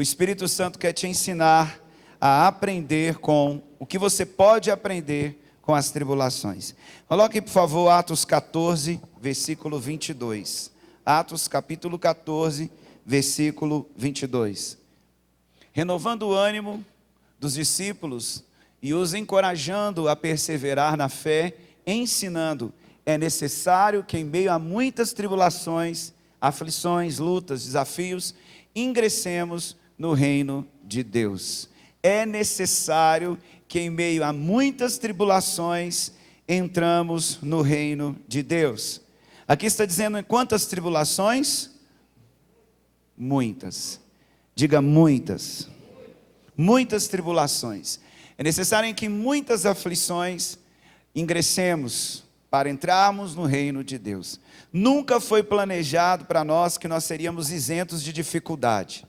O Espírito Santo quer te ensinar a aprender com o que você pode aprender com as tribulações. Coloque, por favor, Atos 14, versículo 22. Atos capítulo 14, versículo 22. Renovando o ânimo dos discípulos e os encorajando a perseverar na fé, ensinando: é necessário que em meio a muitas tribulações, aflições, lutas, desafios, ingressemos no reino de Deus. É necessário que em meio a muitas tribulações, entramos no reino de Deus. Aqui está dizendo em quantas tribulações? Muitas. Diga muitas. Muitas tribulações. É necessário que em muitas aflições ingressemos para entrarmos no reino de Deus. Nunca foi planejado para nós que nós seríamos isentos de dificuldade.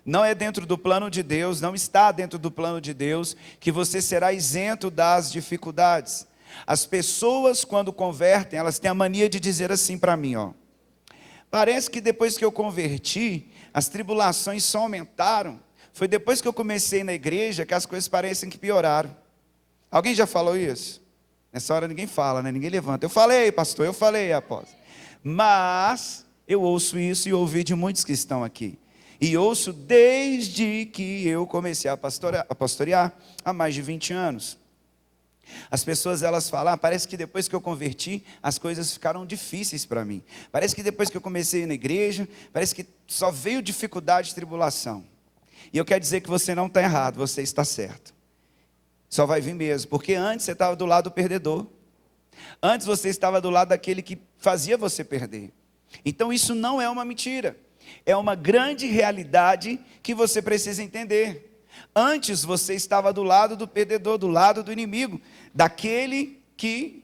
Não é dentro do plano de Deus, não está dentro do plano de Deus que você será isento das dificuldades. As pessoas, quando convertem, elas têm a mania de dizer assim para mim, parece que depois que eu converti, as tribulações só aumentaram. Foi depois que eu comecei na igreja que as coisas parecem que pioraram. Alguém já falou isso? Nessa hora ninguém fala, né? Ninguém levanta. Eu falei, pastor, eu falei, apóstolo. Mas eu ouço isso e ouvi de muitos que estão aqui. E ouço desde que eu comecei a pastorear há mais de 20 anos. As pessoas, elas falam, parece que depois que eu converti, as coisas ficaram difíceis para mim. Parece que depois que eu comecei na igreja, parece que só veio dificuldade e tribulação. E eu quero dizer que você não está errado, você está certo. Só vai vir mesmo, porque antes você estava do lado do perdedor. Antes você estava do lado daquele que fazia você perder. Então isso não é uma mentira. É uma grande realidade que você precisa entender. Antes você estava do lado do perdedor, do lado do inimigo, daquele que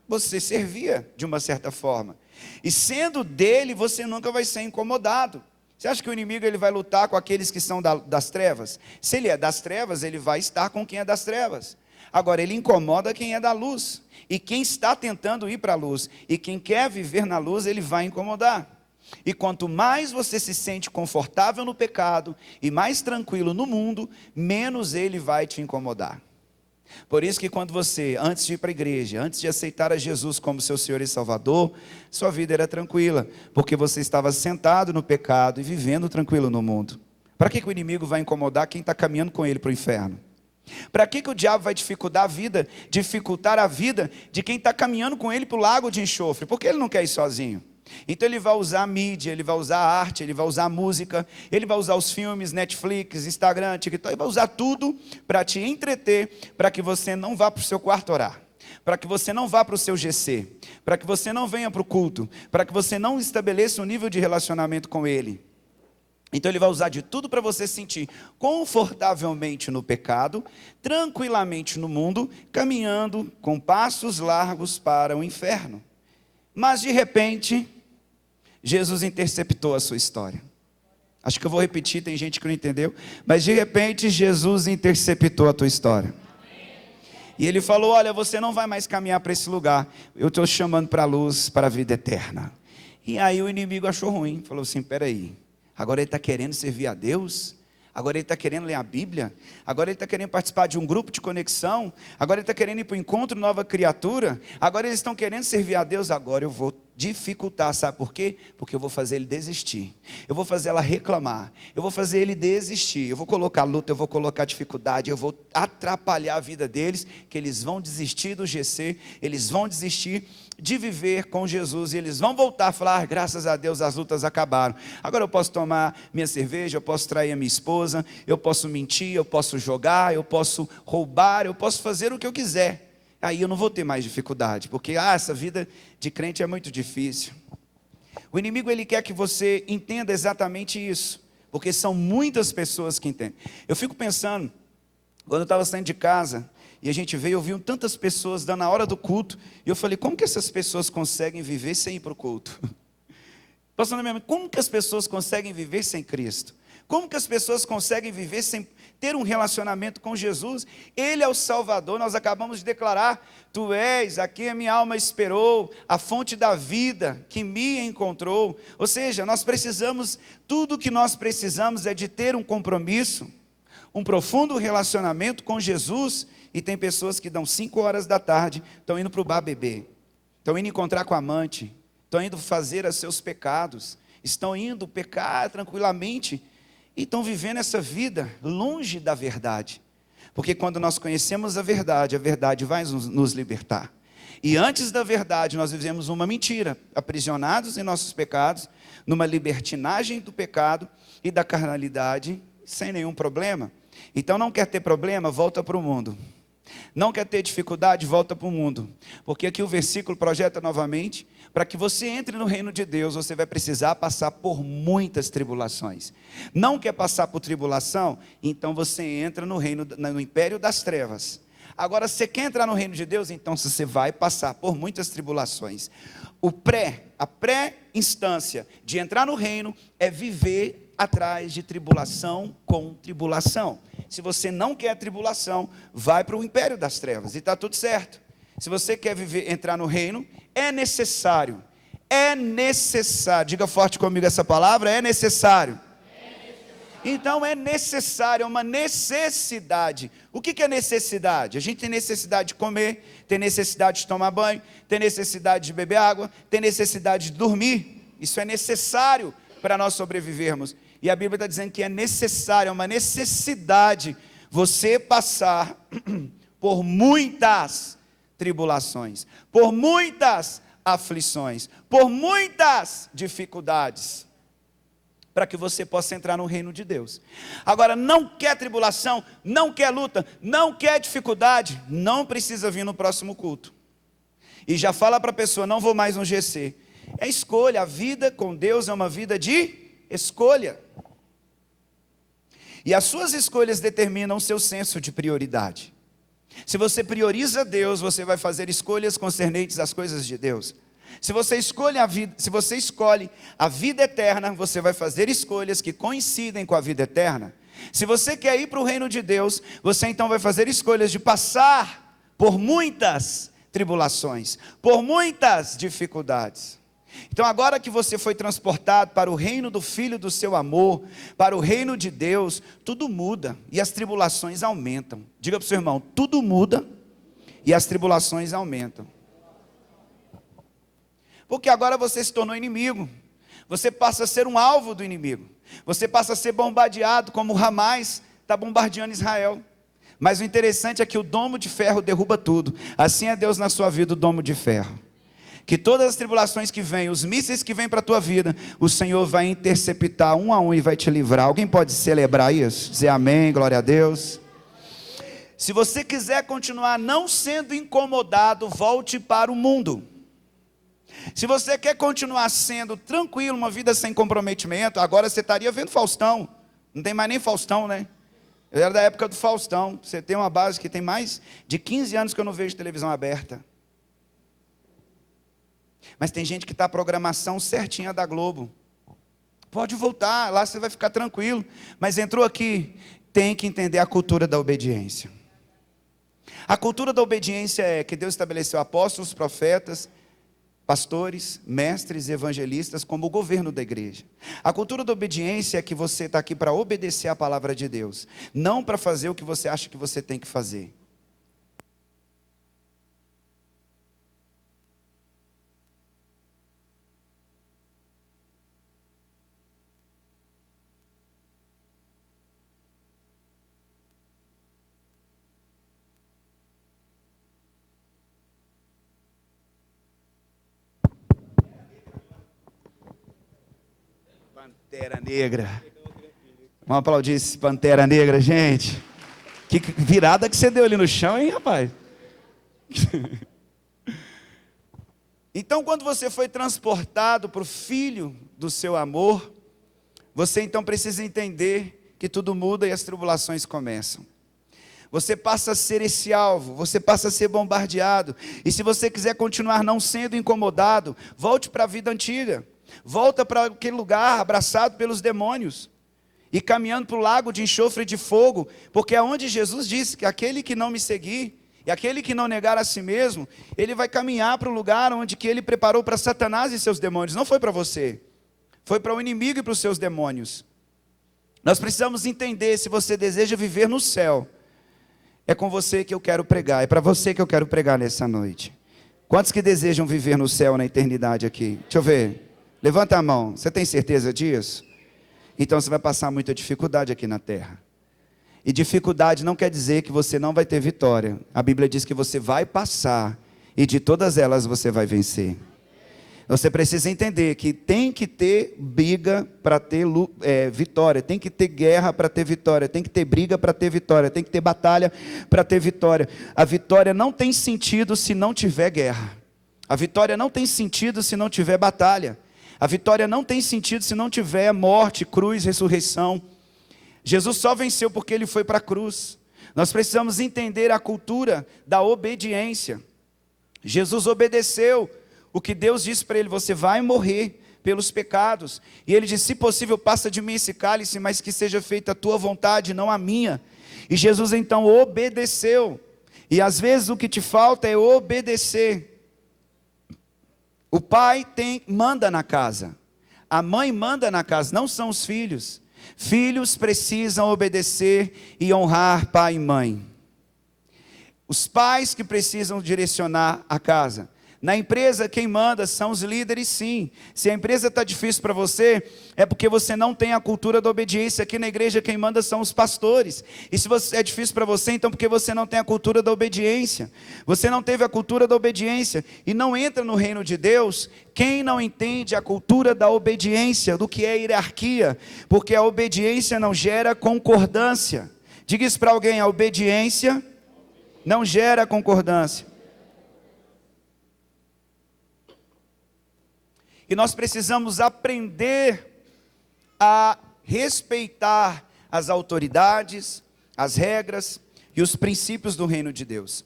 você servia de uma certa forma. E sendo dele, você nunca vai ser incomodado. Você acha que o inimigo ele vai lutar com aqueles que são das trevas? Se ele é das trevas, ele vai estar com quem é das trevas. Agora, ele incomoda quem é da luz. E quem está tentando ir para a luz, e quem quer viver na luz, ele vai incomodar. E quanto mais você se sente confortável no pecado e mais tranquilo no mundo, menos ele vai te incomodar. Por isso que quando você, antes de ir para a igreja, antes de aceitar a Jesus como seu Senhor e Salvador, sua vida era tranquila, porque você estava sentado no pecado e vivendo tranquilo no mundo. Para que o inimigo vai incomodar quem está caminhando com ele para o inferno? Para que o diabo vai dificultar a vida de quem está caminhando com ele para o lago de enxofre? Porque ele não quer ir sozinho. Então ele vai usar a mídia, ele vai usar a arte, ele vai usar a música, ele vai usar os filmes, Netflix, Instagram, TikTok, ele vai usar tudo para te entreter, para que você não vá para o seu quarto orar, para que você não vá para o seu GC, para que você não venha para o culto, para que você não estabeleça um nível de relacionamento com ele. Então ele vai usar de tudo para você se sentir confortavelmente no pecado, tranquilamente no mundo, caminhando com passos largos para o inferno. Mas de repente, Jesus interceptou a sua história. Acho que eu vou repetir, tem gente que não entendeu. Mas de repente, Jesus interceptou a tua história. E ele falou, olha, você não vai mais caminhar para esse lugar. Eu estou chamando para a luz, para a vida eterna. E aí o inimigo achou ruim. Falou assim, peraí, agora ele está querendo servir a Deus? Agora ele está querendo ler a Bíblia? Agora ele está querendo participar de um grupo de conexão? Agora ele está querendo ir para o encontro nova criatura? Agora eles estão querendo servir a Deus? Agora eu vou dificultar, sabe por quê? Porque eu vou fazer ele desistir, eu vou fazer ela reclamar, eu vou fazer ele desistir, eu vou colocar luta, eu vou colocar dificuldade, eu vou atrapalhar a vida deles, que eles vão desistir do GC, eles vão desistir de viver com Jesus, e eles vão voltar a falar, graças a Deus as lutas acabaram, agora eu posso tomar minha cerveja, eu posso trair a minha esposa, eu posso mentir, eu posso jogar, eu posso roubar, eu posso fazer o que eu quiser. Aí eu não vou ter mais dificuldade, porque essa vida de crente é muito difícil. O inimigo ele quer que você entenda exatamente isso, porque são muitas pessoas que entendem. Eu fico pensando, quando eu estava saindo de casa, e a gente veio, eu vi tantas pessoas dando a hora do culto, e eu falei, como que essas pessoas conseguem viver sem ir para o culto? Passando na minha mente, como que as pessoas conseguem viver sem Cristo? Como que as pessoas conseguem viver sem ter um relacionamento com Jesus? Ele é o Salvador, nós acabamos de declarar: tu és a quem a minha alma esperou, a fonte da vida que me encontrou. Ou seja, nós precisamos, tudo o que nós precisamos é de ter um compromisso, um profundo relacionamento com Jesus. E tem pessoas que dão 5 horas da tarde, estão indo para o bar beber, estão indo encontrar com a amante, estão indo fazer os seus pecados, estão indo pecar tranquilamente, e estão vivendo essa vida longe da verdade. Porque quando nós conhecemos a verdade vai nos libertar. E antes da verdade nós vivemos uma mentira, aprisionados em nossos pecados, numa libertinagem do pecado e da carnalidade, sem nenhum problema. Então não quer ter problema, volta para o mundo. Não quer ter dificuldade, volta para o mundo. Porque aqui o versículo projeta novamente: para que você entre no reino de Deus, você vai precisar passar por muitas tribulações. Não quer passar por tribulação? Então você entra no reino, no império das trevas. Agora, você quer entrar no reino de Deus? Então você vai passar por muitas tribulações. A pré-instância de entrar no reino é viver atrás de tribulação com tribulação. Se você não quer tribulação, vai para o império das trevas e está tudo certo. Se você quer entrar no reino, é necessário, diga forte comigo essa palavra: é necessário. Então é necessário, é uma necessidade. O que é necessidade? A gente tem necessidade de comer, tem necessidade de tomar banho, tem necessidade de beber água, tem necessidade de dormir. Isso é necessário para nós sobrevivermos. E a Bíblia está dizendo que é necessário, é uma necessidade você passar por muitas tribulações, por muitas aflições, por muitas dificuldades, para que você possa entrar no reino de Deus. Agora, não quer tribulação, não quer luta, não quer dificuldade, não precisa vir no próximo culto. E já fala para a pessoa: não vou mais no GC. É escolha, a vida com Deus é uma vida de escolha. E as suas escolhas determinam o seu senso de prioridade. Se você prioriza Deus, você vai fazer escolhas concernentes às coisas de Deus. Se você escolhe a vida eterna, você vai fazer escolhas que coincidem com a vida eterna. Se você quer ir para o reino de Deus, você então vai fazer escolhas de passar por muitas tribulações, por muitas dificuldades. Então, agora que você foi transportado para o reino do Filho do seu amor, para o reino de Deus, tudo muda e as tribulações aumentam. Diga para o seu irmão: tudo muda e as tribulações aumentam. Porque agora você se tornou inimigo, você passa a ser um alvo do inimigo, você passa a ser bombardeado como o Hamas está bombardeando Israel. Mas o interessante é que o domo de ferro derruba tudo. Assim é Deus na sua vida, o domo de ferro. Que todas as tribulações que vêm, os mísseis que vêm para a tua vida, o Senhor vai interceptar um a um e vai te livrar. Alguém pode celebrar isso? Dizer amém, glória a Deus. Se você quiser continuar não sendo incomodado, volte para o mundo. Se você quer continuar sendo tranquilo, uma vida sem comprometimento, agora você estaria vendo Faustão. Não tem mais nem Faustão, né? Eu era da época do Faustão. Você tem uma base que tem mais de 15 anos que eu não vejo televisão aberta. Mas tem gente que está a programação certinha da Globo. Pode voltar, lá você vai ficar tranquilo. Mas entrou aqui, tem que entender a cultura da obediência. A cultura da obediência é que Deus estabeleceu apóstolos, profetas, pastores, mestres, evangelistas como o governo da igreja. A cultura da obediência é que você está aqui para obedecer a palavra de Deus, não para fazer o que você acha que você tem que fazer. Pantera Negra. Vamos aplaudir esse Pantera Negra, gente. Que virada que você deu ali no chão, hein, rapaz? Então, quando você foi transportado para o Filho do seu amor, você então precisa entender que tudo muda e as tribulações começam. Você passa a ser esse alvo, você passa a ser bombardeado. E se você quiser continuar não sendo incomodado, volte para a vida antiga. Volta para aquele lugar abraçado pelos demônios. e caminhando para o lago de enxofre e de fogo, porque é onde Jesus disse que aquele que não me seguir, e aquele que não negar a si mesmo, ele vai caminhar para o lugar onde que ele preparou para Satanás e seus demônios. Não foi para você, foi para o inimigo e para os seus demônios. Nós precisamos entender, se você deseja viver no céu, é com você que eu quero pregar, é para você que eu quero pregar nessa noite. Quantos que desejam viver no céu, na eternidade aqui? Deixa eu ver, levanta a mão, você tem certeza disso? Então você vai passar muita dificuldade aqui na terra. E dificuldade não quer dizer que você não vai ter vitória. A Bíblia diz que você vai passar, e de todas elas você vai vencer. Você precisa entender que tem que ter briga para ter vitória, tem que ter guerra para ter vitória, tem que ter briga para ter vitória, tem que ter batalha para ter vitória. A vitória não tem sentido se não tiver guerra. A vitória não tem sentido se não tiver batalha. A vitória não tem sentido se não tiver morte, cruz, ressurreição. Jesus só venceu porque ele foi para a cruz. Nós precisamos entender a cultura da obediência. Jesus obedeceu o que Deus disse para ele: você vai morrer pelos pecados. E ele disse: se possível, passa de mim esse cálice, mas que seja feita a tua vontade, não a minha. E Jesus então obedeceu. E às vezes o que te falta é obedecer. O pai manda na casa, a mãe manda na casa, não são os filhos. Filhos precisam obedecer e honrar pai e mãe. Os pais que precisam direcionar a casa. Na empresa, quem manda são os líderes, sim. Se a empresa está difícil para você, é porque você não tem a cultura da obediência. Aqui na igreja, quem manda são os pastores. E se é difícil para você, então porque você não tem a cultura da obediência. Você não teve a cultura da obediência e não entra no reino de Deus quem não entende a cultura da obediência, do que é hierarquia. Porque a obediência não gera concordância. Diga isso para alguém: a obediência não gera concordância. E nós precisamos aprender a respeitar as autoridades, as regras e os princípios do reino de Deus.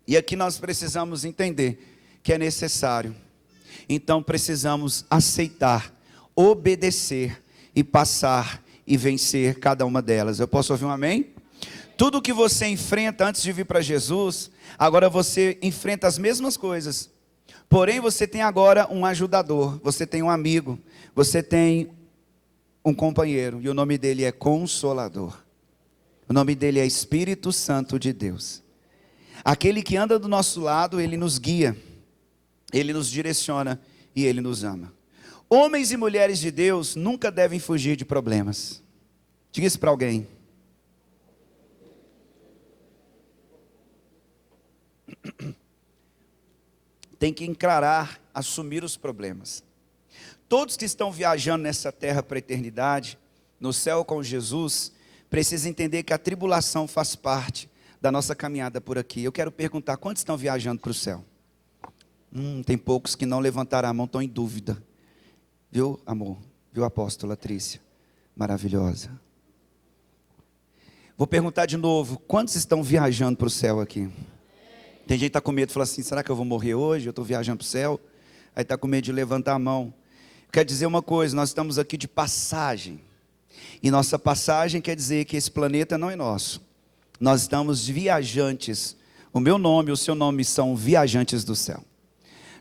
E aqui nós precisamos entender que é necessário. Então precisamos aceitar, obedecer e passar e vencer cada uma delas. Eu posso ouvir um amém? Tudo que você enfrenta antes de vir para Jesus, agora você enfrenta as mesmas coisas. Porém, você tem agora um ajudador, você tem um amigo, você tem um companheiro, e o nome dele é Consolador. O nome dele é Espírito Santo de Deus. Aquele que anda do nosso lado, ele nos guia, ele nos direciona e ele nos ama. Homens e mulheres de Deus nunca devem fugir de problemas. Diga isso para alguém. Tem que encarar, assumir os problemas. Todos que estão viajando nessa terra para a eternidade, no céu com Jesus, precisam entender que a tribulação faz parte da nossa caminhada por aqui. Eu quero perguntar: quantos estão viajando para o céu? Tem poucos que não levantaram a mão, estão em dúvida. Viu, amor? Viu, apóstola Trícia? Maravilhosa. Vou perguntar de novo: quantos estão viajando para o céu aqui? Tem gente que está com medo, fala assim: será que eu vou morrer hoje? Eu estou viajando para o céu. Aí está com medo de levantar a mão. Quer dizer uma coisa: nós estamos aqui de passagem. E nossa passagem quer dizer que esse planeta não é nosso. Nós estamos viajantes. O meu nome e o seu nome são viajantes do céu.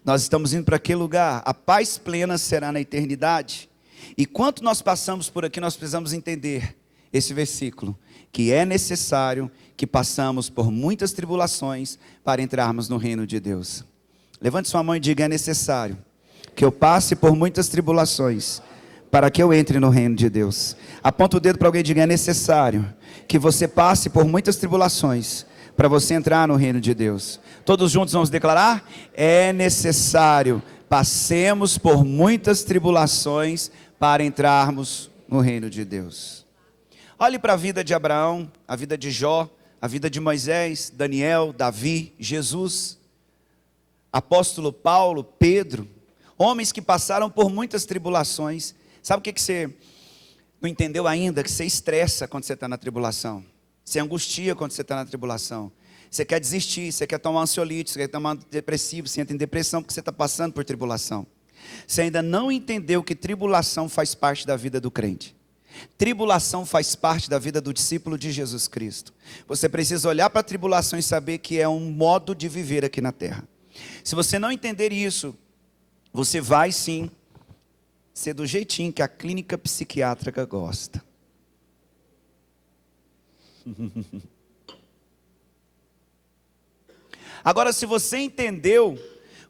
Nós estamos indo para aquele lugar. A paz plena será na eternidade. E quanto nós passamos por aqui, nós precisamos entender esse versículo, que é necessário que passamos por muitas tribulações para entrarmos no reino de Deus. Levante sua mão e diga: é necessário que eu passe por muitas tribulações para que eu entre no reino de Deus. Aponta o dedo para alguém e diga: é necessário que você passe por muitas tribulações para você entrar no reino de Deus. Todos juntos vamos declarar: é necessário passemos por muitas tribulações para entrarmos no reino de Deus. Olhe para a vida de Abraão, a vida de Jó, a vida de Moisés, Daniel, Davi, Jesus, apóstolo Paulo, Pedro, homens que passaram por muitas tribulações. Sabe o que você não entendeu ainda? Que você estressa quando você está na tribulação, você angustia quando você está na tribulação, você quer desistir, você quer tomar ansiolítico, você quer tomar depressivo, você entra em depressão porque você está passando por tribulação. Você ainda não entendeu que tribulação faz parte da vida do crente. Tribulação faz parte da vida do discípulo de Jesus Cristo. Você precisa olhar para a tribulação e saber que é um modo de viver aqui na terra. Se você não entender isso, você vai sim ser do jeitinho que a clínica psiquiátrica gosta. Agora, se você entendeu,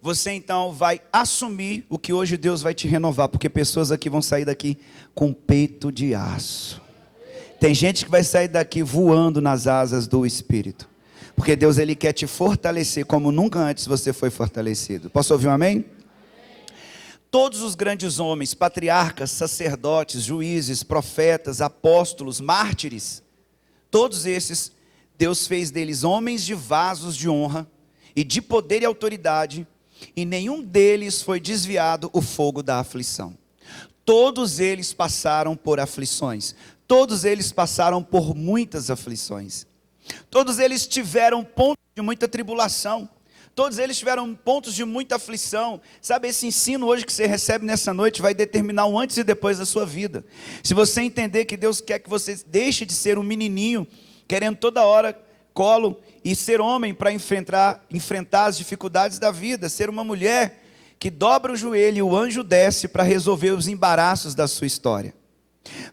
você então vai assumir o que hoje Deus vai te renovar, porque pessoas aqui vão sair daqui com peito de aço. Tem gente que vai sair daqui voando nas asas do Espírito, porque Deus, Ele quer te fortalecer como nunca antes você foi fortalecido. Posso ouvir um amém? Todos os grandes homens, patriarcas, sacerdotes, juízes, profetas, apóstolos, mártires, todos esses, Deus fez deles homens de vasos de honra e de poder e autoridade, e nenhum deles foi desviado o fogo da aflição. Todos eles passaram por aflições, todos eles passaram por muitas aflições, todos eles tiveram pontos de muita tribulação, todos eles tiveram pontos de muita aflição. Sabe, esse ensino hoje que você recebe nessa noite vai determinar o antes e depois da sua vida. Se você entender que Deus quer que você deixe de ser um menininho, querendo toda hora colo, e ser homem para enfrentar as dificuldades da vida, ser uma mulher que dobra o joelho e o anjo desce para resolver os embaraços da sua história.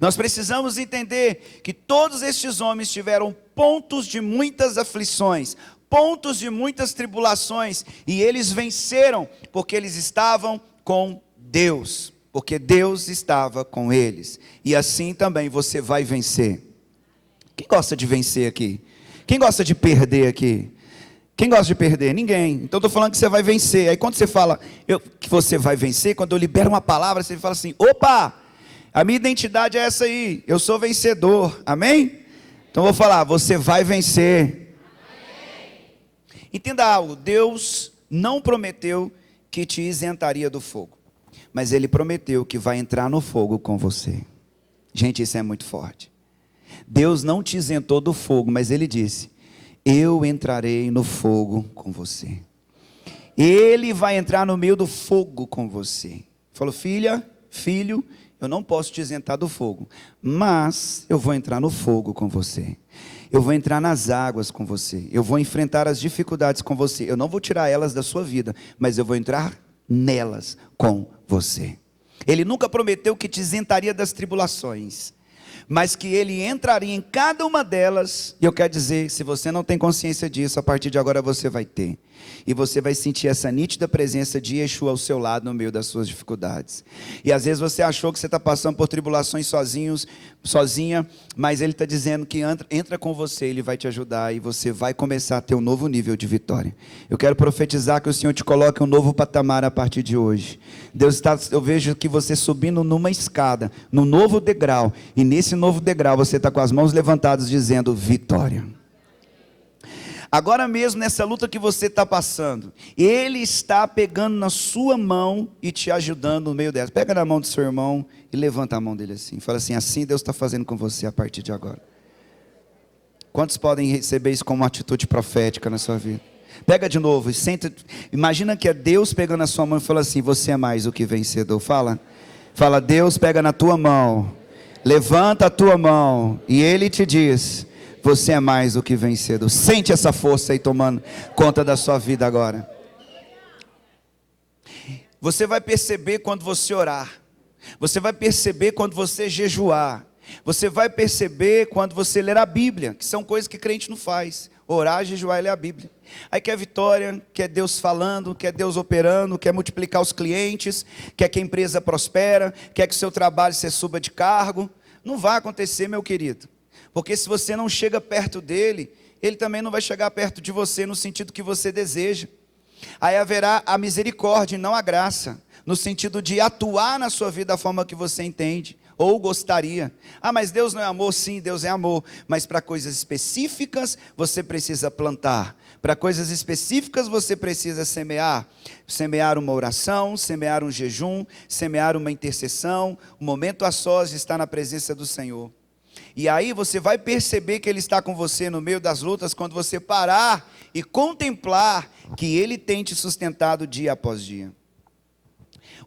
Nós precisamos entender que todos estes homens tiveram pontos de muitas aflições, pontos de muitas tribulações, e eles venceram porque eles estavam com Deus, porque Deus estava com eles, e assim também você vai vencer. Quem gosta de vencer aqui? Quem gosta de perder aqui? Quem gosta de perder? Ninguém. Então estou falando que você vai vencer. Aí quando você fala que você vai vencer, quando eu libero uma palavra, você fala assim: opa, a minha identidade é essa aí, eu sou vencedor, amém? Então eu vou falar: você vai vencer. Entenda algo, Deus não prometeu que te isentaria do fogo, mas Ele prometeu que vai entrar no fogo com você. Gente, isso é muito forte. Deus não te isentou do fogo, mas Ele disse: eu entrarei no fogo com você. Ele vai entrar no meio do fogo com você. Falou: filha, filho, eu não posso te isentar do fogo, mas eu vou entrar no fogo com você. Eu vou entrar nas águas com você. Eu vou enfrentar as dificuldades com você. Eu não vou tirar elas da sua vida, mas eu vou entrar nelas com você. Ele nunca prometeu que te isentaria das tribulações, mas que Ele entraria em cada uma delas. E eu quero dizer, se você não tem consciência disso, a partir de agora você vai ter. E você vai sentir essa nítida presença de Yeshua ao seu lado no meio das suas dificuldades. E às vezes você achou que você está passando por tribulações sozinha, mas Ele está dizendo que entra com você, Ele vai te ajudar e você vai começar a ter um novo nível de vitória. Eu quero profetizar que o Senhor te coloque um novo patamar a partir de hoje. Eu vejo que você subindo numa escada, num novo degrau, e nesse novo degrau você está com as mãos levantadas dizendo: vitória. Agora mesmo, nessa luta que você está passando, Ele está pegando na sua mão e te ajudando no meio dela. Pega na mão do seu irmão e levanta a mão dele assim. Fala assim: assim Deus está fazendo com você a partir de agora. Quantos podem receber isso como uma atitude profética na sua vida? Pega de novo e senta. Imagina que é Deus pegando na sua mão e fala assim: você é mais do que vencedor. Fala, Deus pega na tua mão, levanta a tua mão e Ele te diz: você é mais do que vencedor. Sente essa força aí tomando conta da sua vida agora. Você vai perceber quando você orar. Você vai perceber quando você jejuar. Você vai perceber quando você ler a Bíblia, que são coisas que crente não faz. Orar, jejuar e ler a Bíblia. Aí quer vitória, quer Deus falando, quer Deus operando, quer multiplicar os clientes, quer que a empresa prospere, quer que o seu trabalho você suba de cargo. Não vai acontecer, meu querido. Porque se você não chega perto dele, ele também não vai chegar perto de você no sentido que você deseja. Aí haverá a misericórdia e não a graça, no sentido de atuar na sua vida da forma que você entende ou gostaria. Ah, mas Deus não é amor? Sim, Deus é amor, mas para coisas específicas você precisa plantar. Para coisas específicas você precisa semear. Semear uma oração, semear um jejum, semear uma intercessão, um momento a sós de estar na presença do Senhor. E aí você vai perceber que Ele está com você no meio das lutas, quando você parar e contemplar que Ele tem te sustentado dia após dia.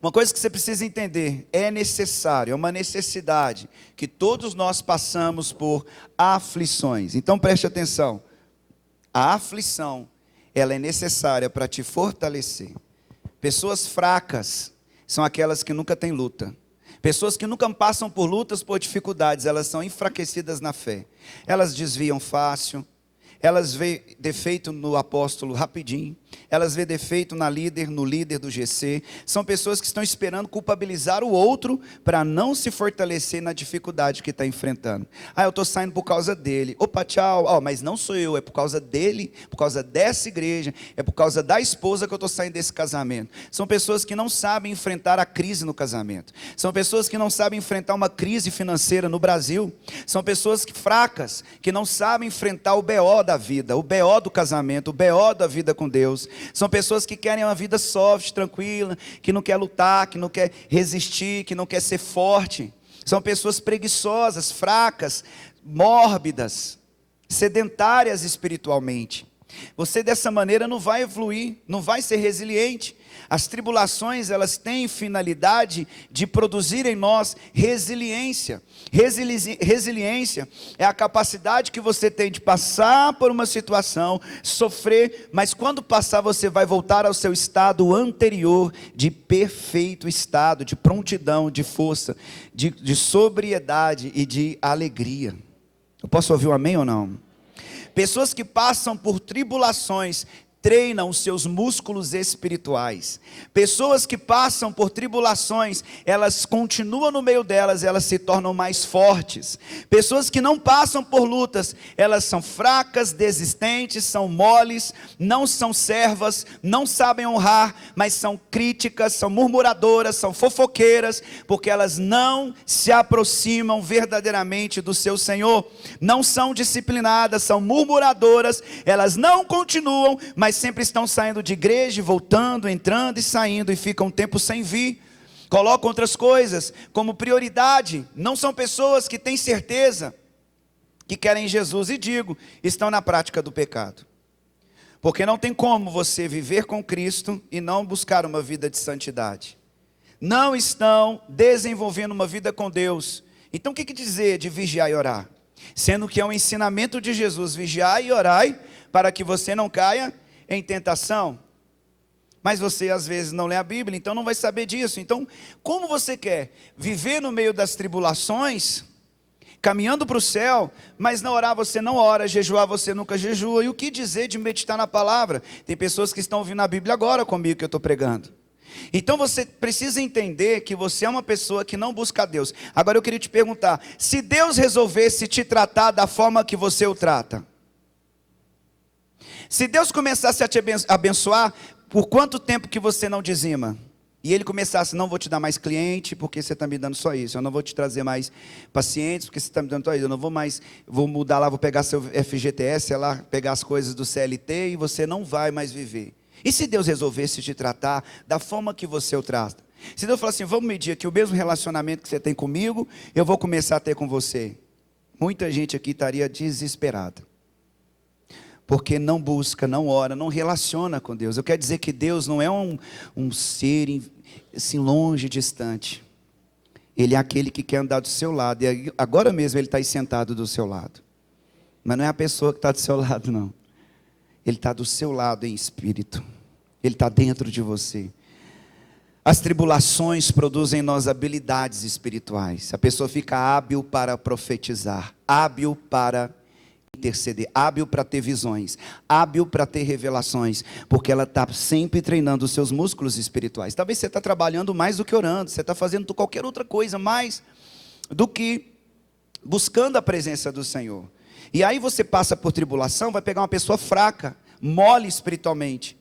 Uma coisa que você precisa entender, é necessário, é uma necessidade, que todos nós passamos por aflições. Então preste atenção, a aflição, ela é necessária para te fortalecer. Pessoas fracas são aquelas que nunca têm luta. Pessoas que nunca passam por lutas, por dificuldades, elas são enfraquecidas na fé. Elas desviam fácil. Elas veem defeito no apóstolo rapidinho. Elas veem defeito no líder do GC. São pessoas que estão esperando culpabilizar o outro para não se fortalecer na dificuldade que está enfrentando. Eu estou saindo por causa dele. Opa, tchau. Mas não sou eu, é por causa dele, por causa dessa igreja, é por causa da esposa que eu estou saindo desse casamento. São pessoas que não sabem enfrentar a crise no casamento. São pessoas que não sabem enfrentar uma crise financeira no Brasil. São pessoas fracas, que não sabem enfrentar o BO da vida, o BO do casamento, o BO da vida com Deus. São pessoas que querem uma vida soft, tranquila, que não quer lutar, que não quer resistir, que não quer ser forte. São pessoas preguiçosas, fracas, mórbidas, sedentárias espiritualmente. Você dessa maneira não vai evoluir, não vai ser resiliente. As tribulações, elas têm finalidade de produzir em nós resiliência. Resiliência é a capacidade que você tem de passar por uma situação, sofrer, mas quando passar você vai voltar ao seu estado anterior de perfeito estado, de prontidão, de força, de sobriedade e de alegria. Eu posso ouvir um amém ou não? Pessoas que passam por tribulações treinam os seus músculos espirituais. Pessoas que passam por tribulações, elas continuam no meio delas, elas se tornam mais fortes. Pessoas que não passam por lutas, elas são fracas, desistentes, são moles, não são servas, não sabem honrar, mas são críticas, são murmuradoras, são fofoqueiras, porque elas não se aproximam verdadeiramente do seu Senhor. Não são disciplinadas, são murmuradoras, elas não continuam, mas sempre estão saindo de igreja, voltando, entrando e saindo, e ficam um tempo sem vir. Colocam outras coisas como prioridade. Não são pessoas que têm certeza que querem Jesus, e digo, estão na prática do pecado. Porque não tem como você viver com Cristo e não buscar uma vida de santidade. Não estão desenvolvendo uma vida com Deus. Então o que dizer de vigiar e orar? Sendo que é um ensinamento de Jesus, vigiai e orai, para que você não caia em tentação. Mas você às vezes não lê a Bíblia, então não vai saber disso. Então, como você quer viver no meio das tribulações, caminhando para o céu, mas não orar você não ora, jejuar você nunca jejua? E o que dizer de meditar na palavra? Tem pessoas que estão ouvindo a Bíblia agora comigo que eu estou pregando. Então você precisa entender que você é uma pessoa que não busca a Deus. Agora eu queria te perguntar, se Deus resolvesse te tratar da forma que você o trata, se Deus começasse a te abençoar, por quanto tempo que você não dizima? E Ele começasse, não vou te dar mais cliente, porque você está me dando só isso. Eu não vou te trazer mais pacientes, porque você está me dando só isso. Eu não vou mais, vou mudar lá, vou pegar seu FGTS, sei lá, pegar as coisas do CLT, e você não vai mais viver. E se Deus resolvesse te tratar da forma que você o trata? Se Deus falar assim, vamos medir aqui o mesmo relacionamento que você tem comigo, eu vou começar a ter com você. Muita gente aqui estaria desesperada. Porque não busca, não ora, não relaciona com Deus. Eu quero dizer que Deus não é um ser assim, longe, distante. Ele é aquele que quer andar do seu lado. E agora mesmo Ele está aí sentado do seu lado. Mas não é a pessoa que está do seu lado, não. Ele está do seu lado em espírito. Ele está dentro de você. As tribulações produzem em nós habilidades espirituais. A pessoa fica hábil para profetizar, hábil para interceder, hábil para ter visões, hábil para ter revelações, porque ela está sempre treinando os seus músculos espirituais. Talvez você está trabalhando mais do que orando, você está fazendo qualquer outra coisa mais do que buscando a presença do Senhor. E aí você passa por tribulação, vai pegar uma pessoa fraca, mole espiritualmente,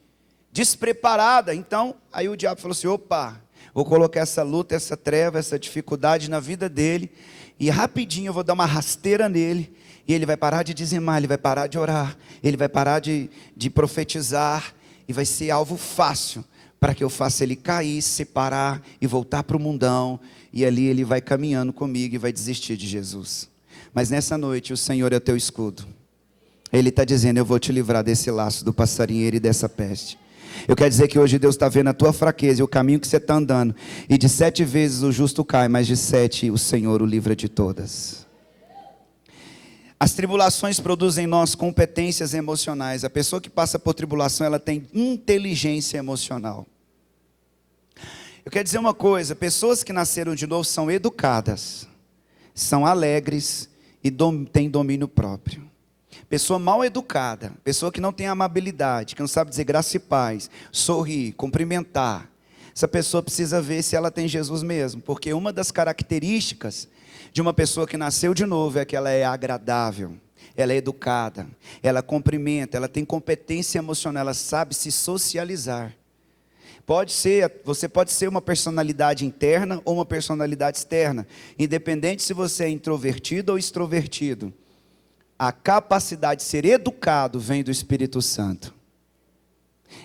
despreparada. Então, aí o diabo falou assim, opa, vou colocar essa luta, essa treva, essa dificuldade na vida dele, e rapidinho eu vou dar uma rasteira nele, e ele vai parar de dizimar, ele vai parar de orar, ele vai parar de profetizar, e vai ser alvo fácil, para que eu faça ele cair, separar, e voltar para o mundão, e ali ele vai caminhando comigo, e vai desistir de Jesus. Mas nessa noite o Senhor é o teu escudo. Ele está dizendo, eu vou te livrar desse laço do passarinheiro e dessa peste. Eu quero dizer que hoje Deus está vendo a tua fraqueza e o caminho que você está andando. E de 7 vezes o justo cai, mas de 7 o Senhor o livra de todas. As tribulações produzem em nós competências emocionais. A pessoa que passa por tribulação, ela tem inteligência emocional. Eu quero dizer uma coisa, pessoas que nasceram de novo são educadas, são alegres e têm domínio próprio. Pessoa mal educada, pessoa que não tem amabilidade, que não sabe dizer graça e paz, sorrir, cumprimentar. Essa pessoa precisa ver se ela tem Jesus mesmo, porque uma das características de uma pessoa que nasceu de novo é que ela é agradável, ela é educada, ela cumprimenta, ela tem competência emocional, ela sabe se socializar. Você pode ser uma personalidade interna ou uma personalidade externa, independente se você é introvertido ou extrovertido. A capacidade de ser educado vem do Espírito Santo.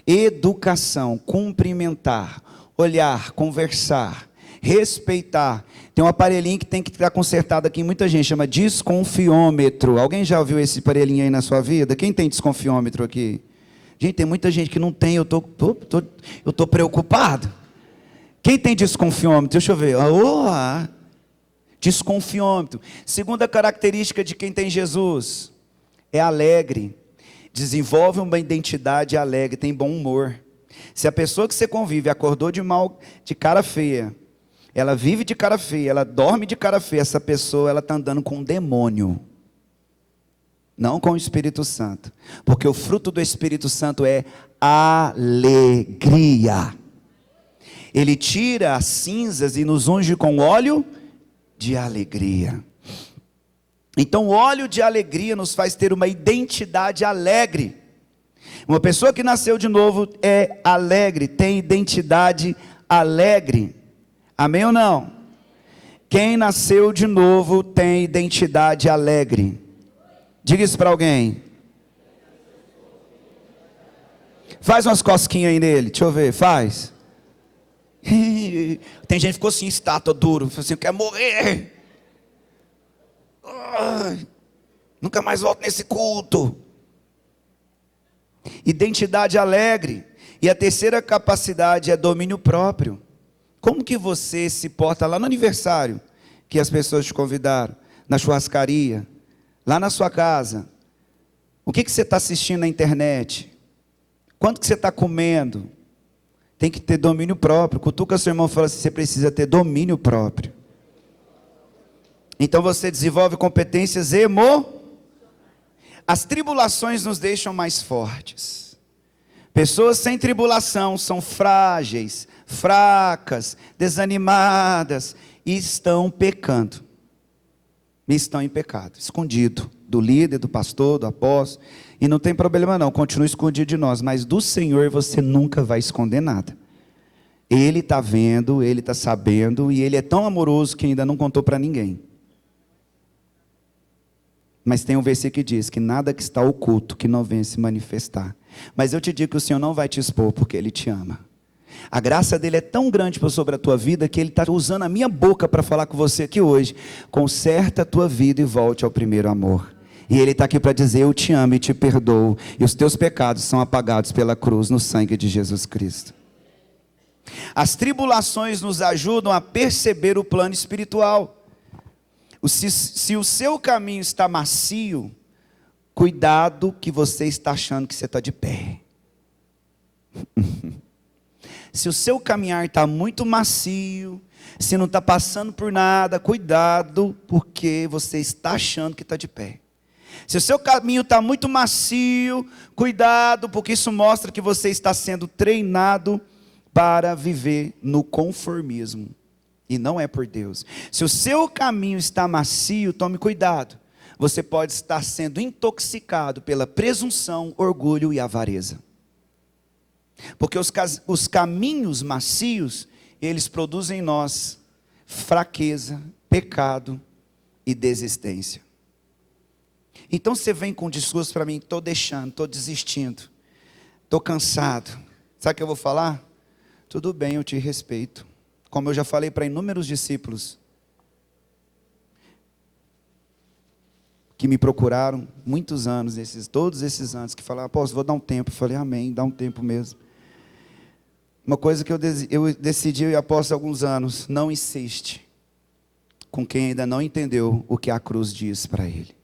Educação, cumprimentar, olhar, conversar, respeitar. Tem um aparelhinho que tem que estar consertado aqui em muita gente, chama desconfiômetro. Alguém já ouviu esse aparelhinho aí na sua vida? Quem tem desconfiômetro aqui? Gente, tem muita gente que não tem, eu tô preocupado. Quem tem desconfiômetro? Deixa eu ver. Desconfiômetro. Segunda característica de quem tem Jesus, é alegre. Desenvolve uma identidade alegre, tem bom humor. Se a pessoa que você convive acordou de cara feia, ela vive de cara feia, ela dorme de cara feia, essa pessoa ela está andando com um demônio. Não com o Espírito Santo. Porque o fruto do Espírito Santo é alegria. Ele tira as cinzas e nos unge com óleo de alegria. Então o óleo de alegria nos faz ter uma identidade alegre. Uma pessoa que nasceu de novo é alegre, tem identidade alegre. Amém ou não? Quem nasceu de novo tem identidade alegre. Diga isso para alguém. Faz umas cosquinhas aí nele, deixa eu ver, faz. Tem gente que ficou assim, estátua duro, assim, quer morrer. Nunca mais volto nesse culto. Identidade alegre. E a terceira capacidade é domínio próprio. Como que você se porta lá no aniversário que as pessoas te convidaram, na churrascaria, lá na sua casa? O que você está assistindo na internet? Quanto que você está comendo? Tem que ter domínio próprio. Cutuca seu irmão e fala assim, você precisa ter domínio próprio. Então você desenvolve competências As tribulações nos deixam mais fortes. Pessoas sem tribulação são frágeis, fracas, desanimadas e estão pecando. Estão em pecado, escondido do líder, do pastor, do apóstolo. E não tem problema não, continua escondido de nós, mas do Senhor você nunca vai esconder nada. Ele está vendo, Ele está sabendo, e Ele é tão amoroso que ainda não contou para ninguém. Mas tem um versículo que diz que nada que está oculto que não venha se manifestar. Mas eu te digo que o Senhor não vai te expor, porque Ele te ama. A graça dele é tão grande sobre a tua vida, que Ele está usando a minha boca para falar com você aqui hoje. Conserta a tua vida e volte ao primeiro amor. E Ele está aqui para dizer, eu te amo e te perdoo. E os teus pecados são apagados pela cruz, no sangue de Jesus Cristo. As tribulações nos ajudam a perceber o plano espiritual. Se o seu caminho está macio, cuidado que você está achando que você está de pé. Se o seu caminhar está muito macio, se não está passando por nada, cuidado, porque você está achando que está de pé. Se o seu caminho está muito macio, cuidado, porque isso mostra que você está sendo treinado para viver no conformismo. E não é por Deus. Se o seu caminho está macio, tome cuidado. Você pode estar sendo intoxicado pela presunção, orgulho e avareza. Porque os caminhos macios, eles produzem em nós fraqueza, pecado e desistência. Então você vem com um discurso para mim, estou deixando, estou desistindo, estou cansado. Sabe o que eu vou falar? Tudo bem, eu te respeito. Como eu já falei para inúmeros discípulos que me procuraram muitos anos, todos esses anos, que falaram, apóstolo, vou dar um tempo. Eu falei, amém, dá um tempo mesmo. Uma coisa que eu decidi e após alguns anos: não insiste com quem ainda não entendeu o que a cruz diz para ele.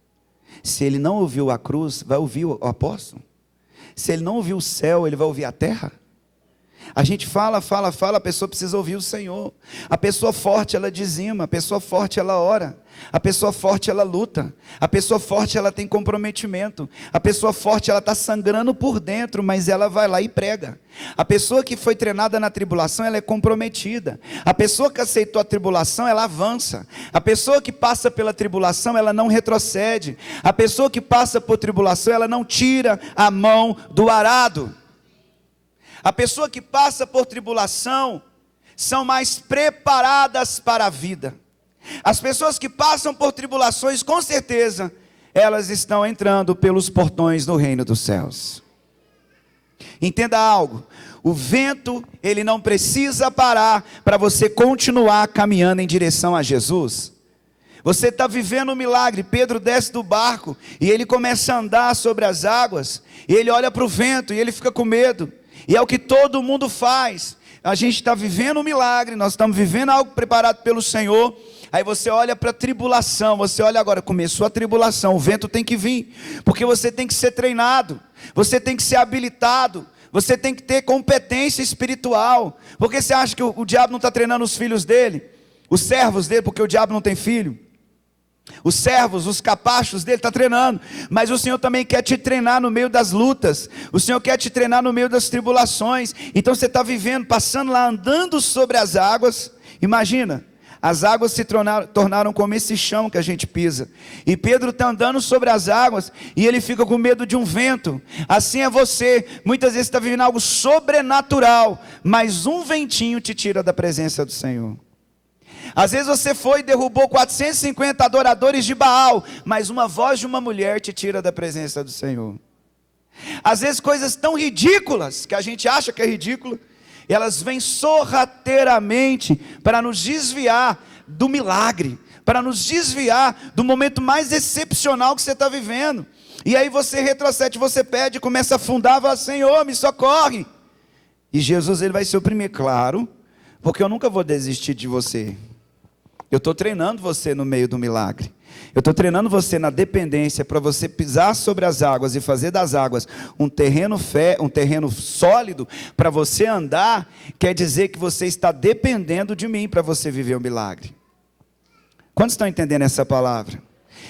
Se ele não ouviu a cruz, vai ouvir o apóstolo. Se ele não ouviu o céu, ele vai ouvir a terra. A gente fala, a pessoa precisa ouvir o Senhor. A pessoa forte, ela dizima. A pessoa forte, ela ora. A pessoa forte, ela luta. A pessoa forte, ela tem comprometimento. A pessoa forte, ela está sangrando por dentro, mas ela vai lá e prega. A pessoa que foi treinada na tribulação, ela é comprometida. A pessoa que aceitou a tribulação, ela avança. A pessoa que passa pela tribulação, ela não retrocede. A pessoa que passa por tribulação, ela não tira a mão do arado. A pessoa que passa por tribulação são mais preparadas para a vida. As pessoas que passam por tribulações, com certeza, elas estão entrando pelos portões do reino dos céus. Entenda algo: o vento, ele não precisa parar para você continuar caminhando em direção a Jesus. Você está vivendo um milagre. Pedro desce do barco e ele começa a andar sobre as águas, e ele olha para o vento e ele fica com medo. E é o que todo mundo faz. A gente está vivendo um milagre, nós estamos vivendo algo preparado pelo Senhor. Aí você olha para a tribulação, você olha agora, começou a tribulação, o vento tem que vir, porque você tem que ser treinado, você tem que ser habilitado, você tem que ter competência espiritual. Porque você acha que o diabo não está treinando os filhos dele, os servos dele, porque o diabo não tem filho? Os servos, os capachos dele está treinando. Mas o Senhor também quer te treinar no meio das lutas. O Senhor quer te treinar no meio das tribulações. Então você está vivendo, passando lá, andando sobre as águas. Imagina, as águas se tornaram como esse chão que a gente pisa. E Pedro está andando sobre as águas e ele fica com medo de um vento. Assim é você, muitas vezes está vivendo algo sobrenatural, mas um ventinho te tira da presença do Senhor. Às vezes você foi e derrubou 450 adoradores de Baal, mas uma voz de uma mulher te tira da presença do Senhor. Às vezes coisas tão ridículas, que a gente acha que é ridículo, elas vêm sorrateiramente para nos desviar do milagre, para nos desviar do momento mais excepcional que você está vivendo. E aí você retrocede, você pede, começa a afundar, fala: Senhor, me socorre. E Jesus, ele vai se oprimir, claro, porque eu nunca vou desistir de você. Eu estou treinando você no meio do milagre. Eu estou treinando você na dependência, para você pisar sobre as águas e fazer das águas um terreno sólido para você andar. Quer dizer que você está dependendo de mim para você viver o milagre. Quantos estão entendendo essa palavra?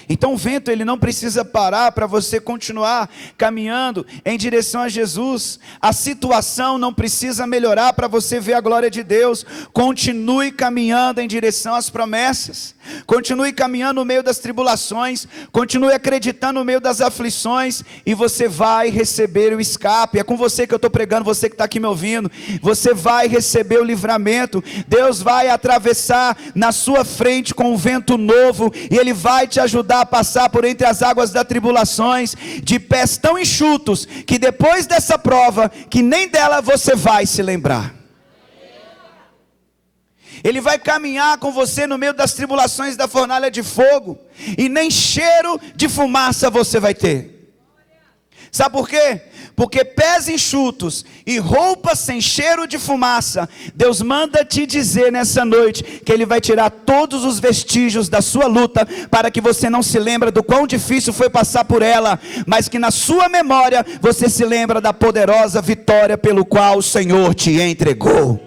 Então o vento, ele não precisa parar para você continuar caminhando em direção a Jesus. A situação não precisa melhorar para você ver a glória de Deus. Continue caminhando em direção às promessas. Continue caminhando no meio das tribulações. Continue acreditando no meio das aflições, e você vai receber o escape. É com você que eu estou pregando, você que está aqui me ouvindo. Você vai receber o livramento. Deus vai atravessar na sua frente com um vento novo, e Ele vai te ajudar a passar por entre as águas das tribulações, de pés tão enxutos, que depois dessa prova, que nem dela você vai se lembrar. Ele vai caminhar com você no meio das tribulações da fornalha de fogo, e nem cheiro de fumaça você vai ter. Sabe por quê? Porque pés enxutos e roupas sem cheiro de fumaça, Deus manda te dizer nessa noite, que Ele vai tirar todos os vestígios da sua luta, para que você não se lembre do quão difícil foi passar por ela, mas que na sua memória, você se lembra da poderosa vitória pelo qual o Senhor te entregou.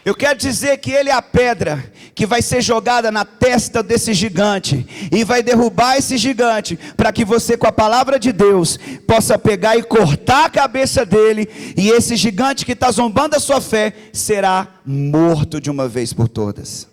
Eu quero dizer que Ele é a pedra que vai ser jogada na testa desse gigante, e vai derrubar esse gigante, para que você, com a palavra de Deus, possa pegar e cortar a cabeça dele, e esse gigante que está zombando a sua fé, será morto de uma vez por todas.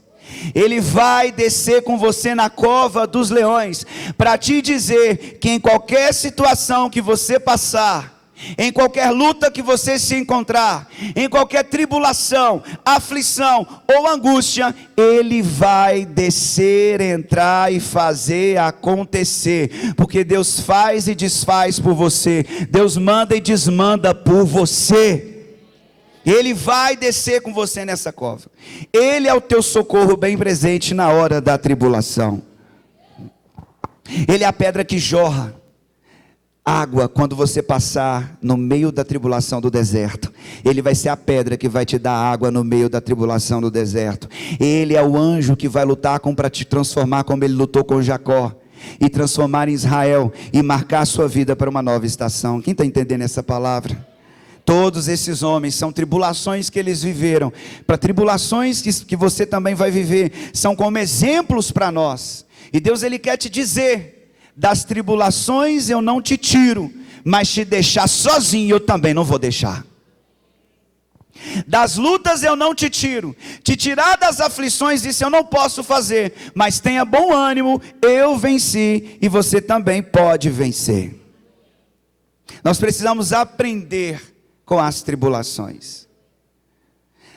Ele vai descer com você na cova dos leões, para te dizer que em qualquer situação que você passar, em qualquer luta que você se encontrar, em qualquer tribulação, aflição ou angústia, Ele vai descer, entrar e fazer acontecer, porque Deus faz e desfaz por você, Deus manda e desmanda por você. Ele vai descer com você nessa cova. Ele é o teu socorro bem presente na hora da tribulação. Ele é a pedra que jorra. Água, quando você passar no meio da tribulação do deserto, Ele vai ser a pedra que vai te dar água no meio da tribulação do deserto. Ele é o anjo que vai lutar para te transformar como Ele lutou com Jacó, e transformar em Israel, e marcar a sua vida para uma nova estação. Quem está entendendo essa palavra? Todos esses homens são tribulações que eles viveram, para tribulações que você também vai viver, são como exemplos para nós. E Deus, Ele quer te dizer: das tribulações eu não te tiro, mas te deixar sozinho eu também não vou deixar. Das lutas eu não te tiro, te tirar das aflições, isso eu não posso fazer, mas tenha bom ânimo, eu venci e você também pode vencer. Nós precisamos aprender com as tribulações.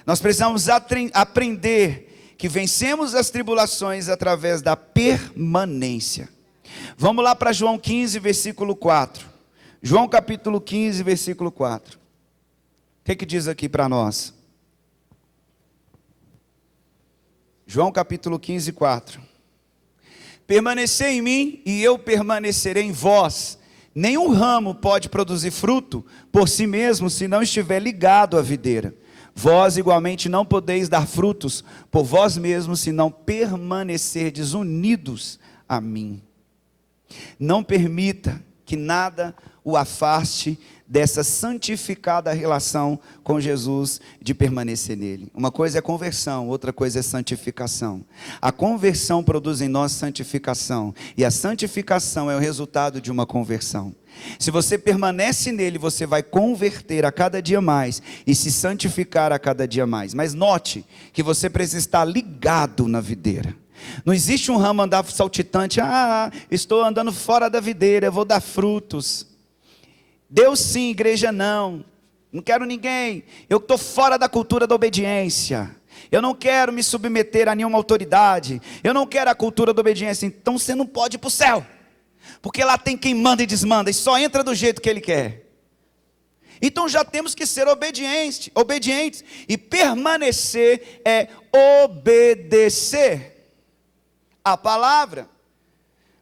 Nós precisamos aprender que vencemos as tribulações através da permanência. Vamos lá para João 15, versículo 4. João capítulo 15, versículo 4. O que diz aqui para nós? João capítulo 15, 4. Permanecei em mim e eu permanecerei em vós. Nenhum ramo pode produzir fruto por si mesmo se não estiver ligado à videira. Vós igualmente não podeis dar frutos por vós mesmos se não permanecerdes unidos a mim. Não permita que nada o afaste dessa santificada relação com Jesus, de permanecer nele. Uma coisa é conversão, outra coisa é santificação. A conversão produz em nós santificação, e a santificação é o resultado de uma conversão. Se você permanece nele, você vai converter a cada dia mais e se santificar a cada dia mais. Mas note que você precisa estar ligado na videira. Não existe um ramo andar saltitante: estou andando fora da videira, eu vou dar frutos. Deus sim, igreja não quero ninguém, eu estou fora da cultura da obediência, eu não quero me submeter a nenhuma autoridade, eu não quero a cultura da obediência. Então você não pode ir para o céu, porque lá tem quem manda e desmanda, e só entra do jeito que Ele quer. Então já temos que ser obedientes, e permanecer é obedecer a palavra.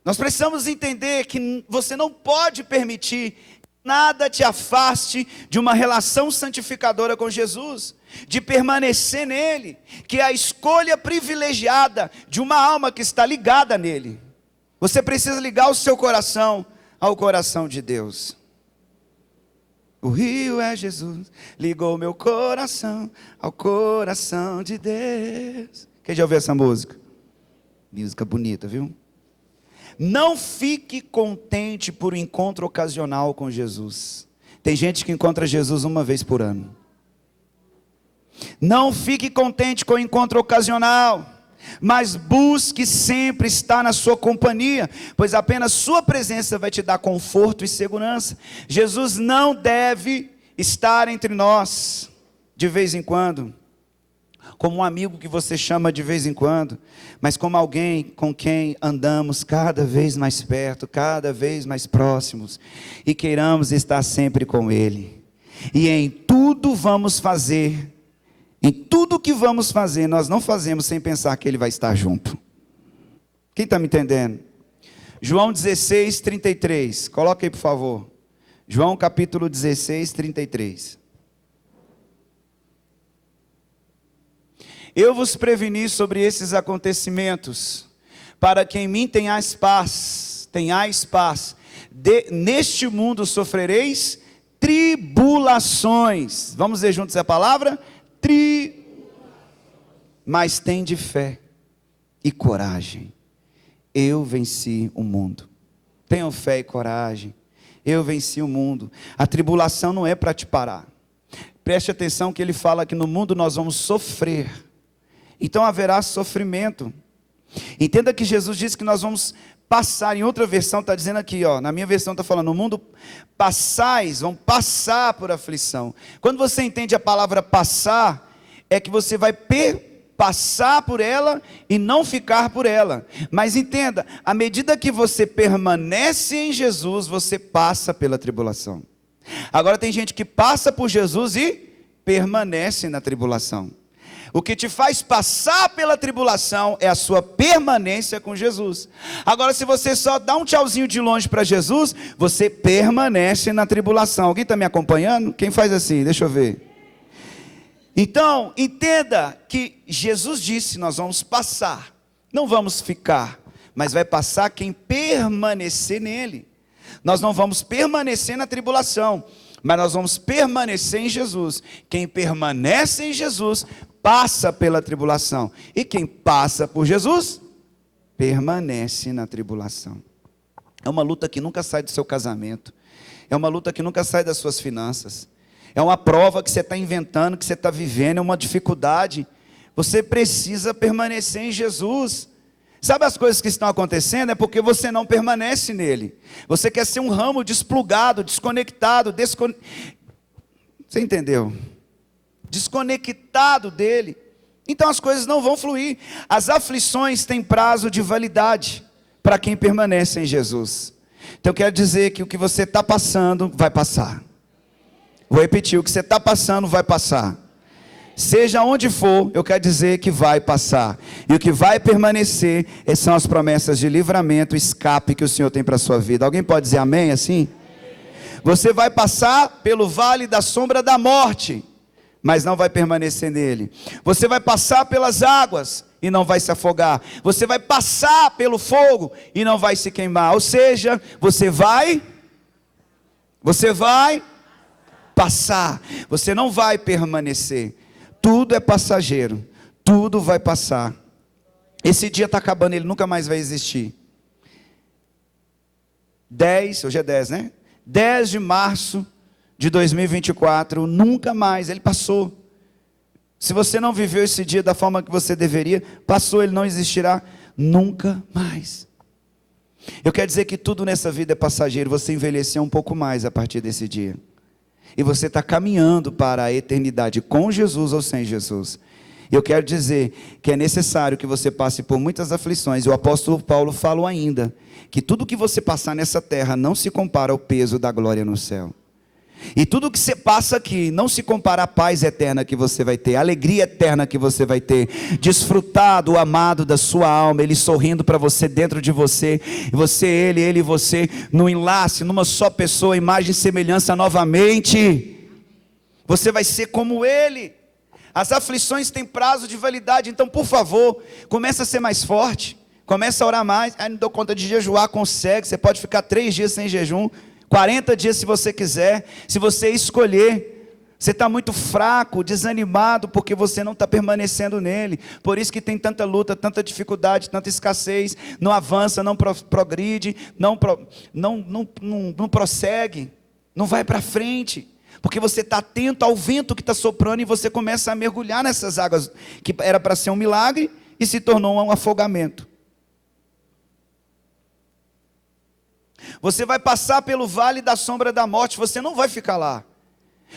Nós precisamos entender que você não pode permitir que nada te afaste de uma relação santificadora com Jesus, de permanecer nele, que é a escolha privilegiada de uma alma que está ligada nele. Você precisa ligar o seu coração ao coração de Deus. O rio é Jesus, ligou meu coração ao coração de Deus. Quem já ouviu essa música? Música bonita, viu? Não fique contente por um encontro ocasional com Jesus. Tem gente que encontra Jesus uma vez por ano. Não fique contente com o encontro ocasional, mas busque sempre estar na sua companhia, pois apenas sua presença vai te dar conforto e segurança. Jesus não deve estar entre nós de vez em quando, como um amigo que você chama de vez em quando, mas como alguém com quem andamos cada vez mais perto, cada vez mais próximos, e queiramos estar sempre com Ele. E em tudo vamos fazer, em tudo que vamos fazer, nós não fazemos sem pensar que Ele vai estar junto. Quem está me entendendo? João 16, 33, coloca aí por favor. João capítulo 16, 33. Eu vos preveni sobre esses acontecimentos, para que em mim tenhais paz. Neste mundo sofrereis tribulações. Vamos dizer juntos a palavra? Mas tende fé e coragem. Eu venci o mundo. Tenham fé e coragem. Eu venci o mundo. A tribulação não é para te parar. Preste atenção que ele fala que no mundo nós vamos sofrer. Então haverá sofrimento. Entenda que Jesus disse que nós vamos passar. Em outra versão está dizendo aqui, na minha versão está falando: no mundo vão passar por aflição. Quando você entende a palavra passar, é que você vai passar por ela e não ficar por ela. Mas entenda, à medida que você permanece em Jesus, você passa pela tribulação. Agora tem gente que passa por Jesus e permanece na tribulação. O que te faz passar pela tribulação é a sua permanência com Jesus. Agora, se você só dá um tchauzinho de longe para Jesus, você permanece na tribulação. Alguém está me acompanhando? Quem faz assim? Deixa eu ver. Então, entenda que Jesus disse, nós vamos passar. Não vamos ficar, mas vai passar quem permanecer nele. Nós não vamos permanecer na tribulação, mas nós vamos permanecer em Jesus. Quem permanece em Jesus, passa pela tribulação. E quem passa por Jesus, permanece na tribulação. É uma luta que nunca sai do seu casamento. É uma luta que nunca sai das suas finanças. É uma prova que você está inventando, que você está vivendo, é uma dificuldade. Você precisa permanecer em Jesus. Sabe as coisas que estão acontecendo? É porque você não permanece nele. Você quer ser um ramo desplugado, desconectado, Você entendeu? Desconectado dele. Então as coisas não vão fluir. As aflições têm prazo de validade para quem permanece em Jesus. Então eu quero dizer que o que você está passando, vai passar. Vou repetir, o que você está passando, vai passar. Seja onde for, eu quero dizer que vai passar. E o que vai permanecer são as promessas de livramento, escape que o Senhor tem para a sua vida. Alguém pode dizer amém assim? Você vai passar pelo vale da sombra da morte, mas não vai permanecer nele. Você vai passar pelas águas e não vai se afogar. Você vai passar pelo fogo e não vai se queimar. Ou seja, você vai passar. Você não vai permanecer. Tudo é passageiro, tudo vai passar. Esse dia está acabando, ele nunca mais vai existir. Hoje é 10, né? 10 de março de 2024, nunca mais, ele passou. Se você não viveu esse dia da forma que você deveria, passou, ele não existirá nunca mais. Eu quero dizer que tudo nessa vida é passageiro, você envelheceu um pouco mais a partir desse dia. E você está caminhando para a eternidade com Jesus ou sem Jesus. Eu quero dizer que é necessário que você passe por muitas aflições. E o apóstolo Paulo falou ainda que tudo que você passar nessa terra não se compara ao peso da glória no céu. E tudo que você passa aqui não se compara à paz eterna que você vai ter, a alegria eterna que você vai ter, desfrutar do amado da sua alma, ele sorrindo para você, dentro de você, você, ele e você, no enlace, numa só pessoa, imagem e semelhança novamente. Você vai ser como ele. As aflições têm prazo de validade, então por favor, comece a ser mais forte, comece a orar mais. Não dou conta de jejuar, consegue, você pode ficar 3 dias sem jejum, 40 dias se você quiser, se você escolher. Você está muito fraco, desanimado, porque você não está permanecendo nele. Por isso que tem tanta luta, tanta dificuldade, tanta escassez, não avança, não progride, não prossegue, não vai para frente, porque você está atento ao vento que está soprando e você começa a mergulhar nessas águas, que era para ser um milagre e se tornou um afogamento. Você vai passar pelo vale da sombra da morte, você não vai ficar lá.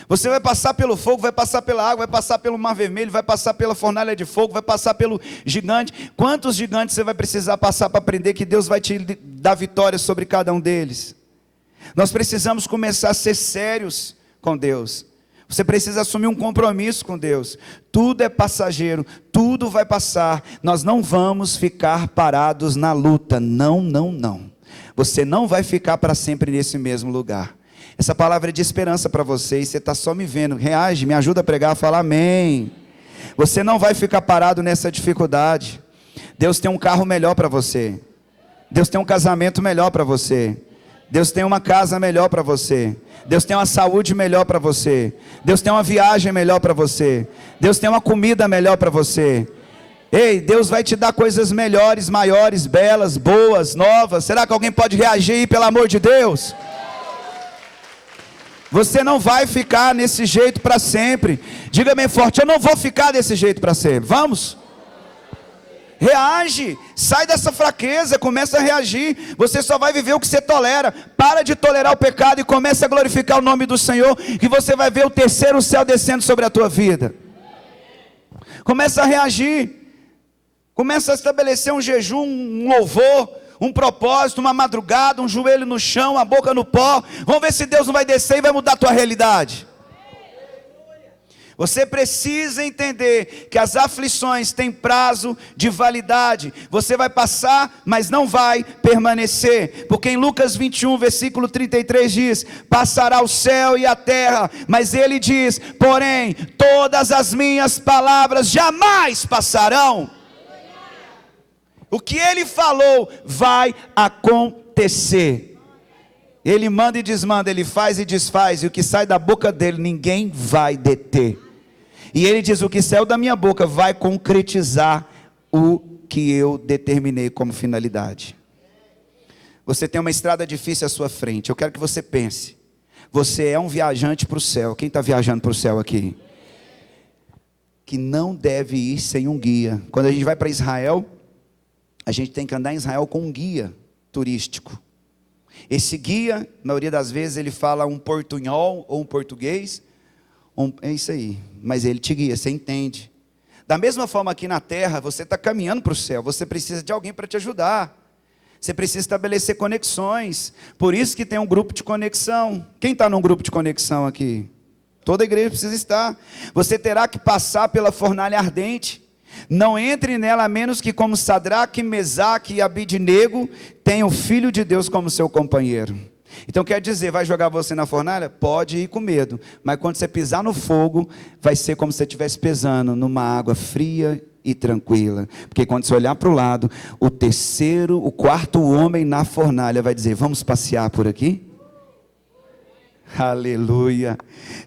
Você vai passar pelo fogo, vai passar pela água, vai passar pelo mar vermelho, vai passar pela fornalha de fogo, vai passar pelo gigante. Quantos gigantes você vai precisar passar para aprender que Deus vai te dar vitória sobre cada um deles? Nós precisamos começar a ser sérios com Deus. Você precisa assumir um compromisso com Deus. Tudo é passageiro, tudo vai passar. Nós não vamos ficar parados na luta, não. Você não vai ficar para sempre nesse mesmo lugar. Essa palavra é de esperança para você, e você está só me vendo. Reage, me ajuda a pregar, fala amém. Você não vai ficar parado nessa dificuldade. Deus tem um carro melhor para você. Deus tem um casamento melhor para você. Deus tem uma casa melhor para você. Deus tem uma saúde melhor para você. Deus tem uma viagem melhor para você. Deus tem uma comida melhor para você. Ei, Deus vai te dar coisas melhores, maiores, belas, boas, novas. Será que alguém pode reagir aí, pelo amor de Deus? Você não vai ficar desse jeito para sempre. Diga bem forte, eu não vou ficar desse jeito para sempre. Vamos? Reage, sai dessa fraqueza, começa a reagir. Você só vai viver o que você tolera. Para de tolerar o pecado e comece a glorificar o nome do Senhor, que você vai ver o terceiro céu descendo sobre a tua vida. Começa a reagir. Começa a estabelecer um jejum, um louvor, um propósito, uma madrugada, um joelho no chão, a boca no pó. Vamos ver se Deus não vai descer e vai mudar a tua realidade. Você precisa entender que as aflições têm prazo de validade. Você vai passar, mas não vai permanecer. Porque em Lucas 21, versículo 33 diz: passará o céu e a terra, mas ele diz: porém, todas as minhas palavras jamais passarão. O que ele falou vai acontecer. Ele manda e desmanda, ele faz e desfaz, e o que sai da boca dele ninguém vai deter. E ele diz: o que saiu da minha boca vai concretizar o que eu determinei como finalidade. Você tem uma estrada difícil à sua frente. Eu quero que você pense: você é um viajante para o céu. Quem está viajando para o céu aqui? Que não deve ir sem um guia. Quando a gente vai para Israel, a gente tem que andar em Israel com um guia turístico. Esse guia, na maioria das vezes, ele fala um portunhol ou um português. É isso aí, mas ele te guia, você entende. Da mesma forma aqui na terra, você está caminhando para o céu, você precisa de alguém para te ajudar. Você precisa estabelecer conexões. Por isso que tem um grupo de conexão. Quem está num grupo de conexão aqui? Toda a igreja precisa estar. Você terá que passar pela fornalha ardente. Não entre nela a menos que, como Sadraque, Mesaque e Abidnego, tenha o Filho de Deus como seu companheiro. Então quer dizer, vai jogar você na fornalha? Pode ir com medo, mas quando você pisar no fogo, vai ser como se você estivesse pisando numa água fria e tranquila. Porque quando você olhar para o lado, o quarto homem na fornalha vai dizer: vamos passear por aqui? Aleluia.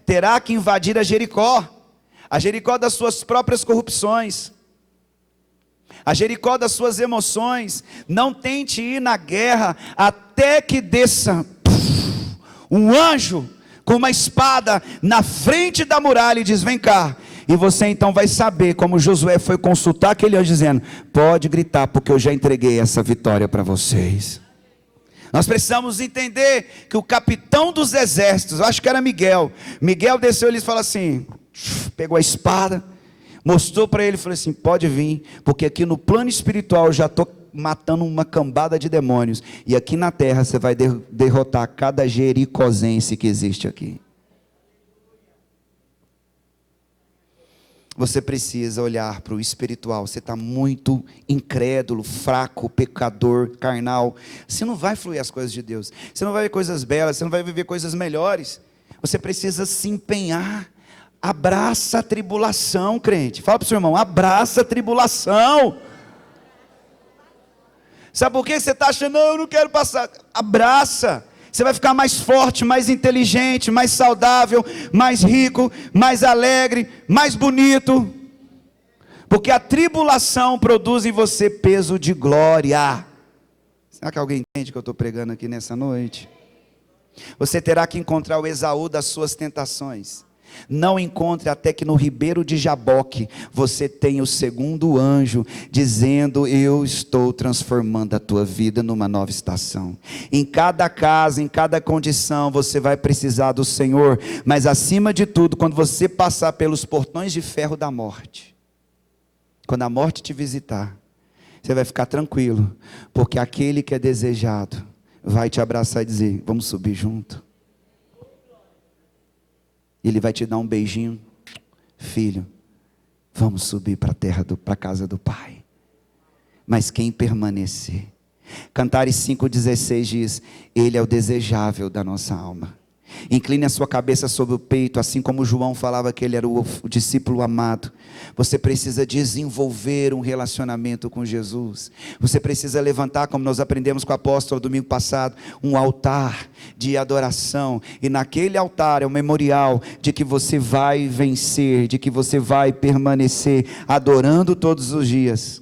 Terá que invadir a Jericó das suas próprias corrupções, a Jericó das suas emoções. Não tente ir na guerra até que desça um anjo com uma espada na frente da muralha e diz: vem cá. E você então vai saber como Josué foi consultar aquele anjo, dizendo: pode gritar, porque eu já entreguei essa vitória para vocês. Nós precisamos entender que o capitão dos exércitos, eu acho que era Miguel desceu e falou assim, pegou a espada, mostrou para ele e falou assim: pode vir, porque aqui no plano espiritual eu já estou matando uma cambada de demônios, e aqui na terra você vai derrotar cada jericosense que existe aqui. Você precisa olhar para o espiritual. Você está muito incrédulo, fraco, pecador, carnal. Você não vai fluir as coisas de Deus. Você não vai ver coisas belas, você não vai viver coisas melhores. Você precisa se empenhar. Abraça a tribulação, crente. Fala para o seu irmão: abraça a tribulação. Sabe por que você está achando: não, eu não quero passar? Abraça. Você vai ficar mais forte, mais inteligente, mais saudável, mais rico, mais alegre, mais bonito. Porque a tribulação produz em você peso de glória. Será que alguém entende o que eu estou pregando aqui nessa noite? Você terá que encontrar o Esaú das suas tentações. Não encontre até que no ribeiro de Jaboque você tenha o segundo anjo dizendo: eu estou transformando a tua vida numa nova estação. Em cada casa, em cada condição, você vai precisar do Senhor. Mas acima de tudo, quando você passar pelos portões de ferro da morte, quando a morte te visitar, você vai ficar tranquilo, porque aquele que é desejado vai te abraçar e dizer: vamos subir junto. Ele vai te dar um beijinho: filho, vamos subir para a casa do Pai. Mas quem permanecer? Cantares 5,16 diz: Ele é o desejável da nossa alma. Incline a sua cabeça sobre o peito, assim como João falava que ele era o discípulo amado. Você precisa desenvolver um relacionamento com Jesus. Você precisa levantar, como nós aprendemos com o apóstolo domingo passado, um altar de adoração. E naquele altar é um memorial de que você vai vencer, de que você vai permanecer adorando todos os dias.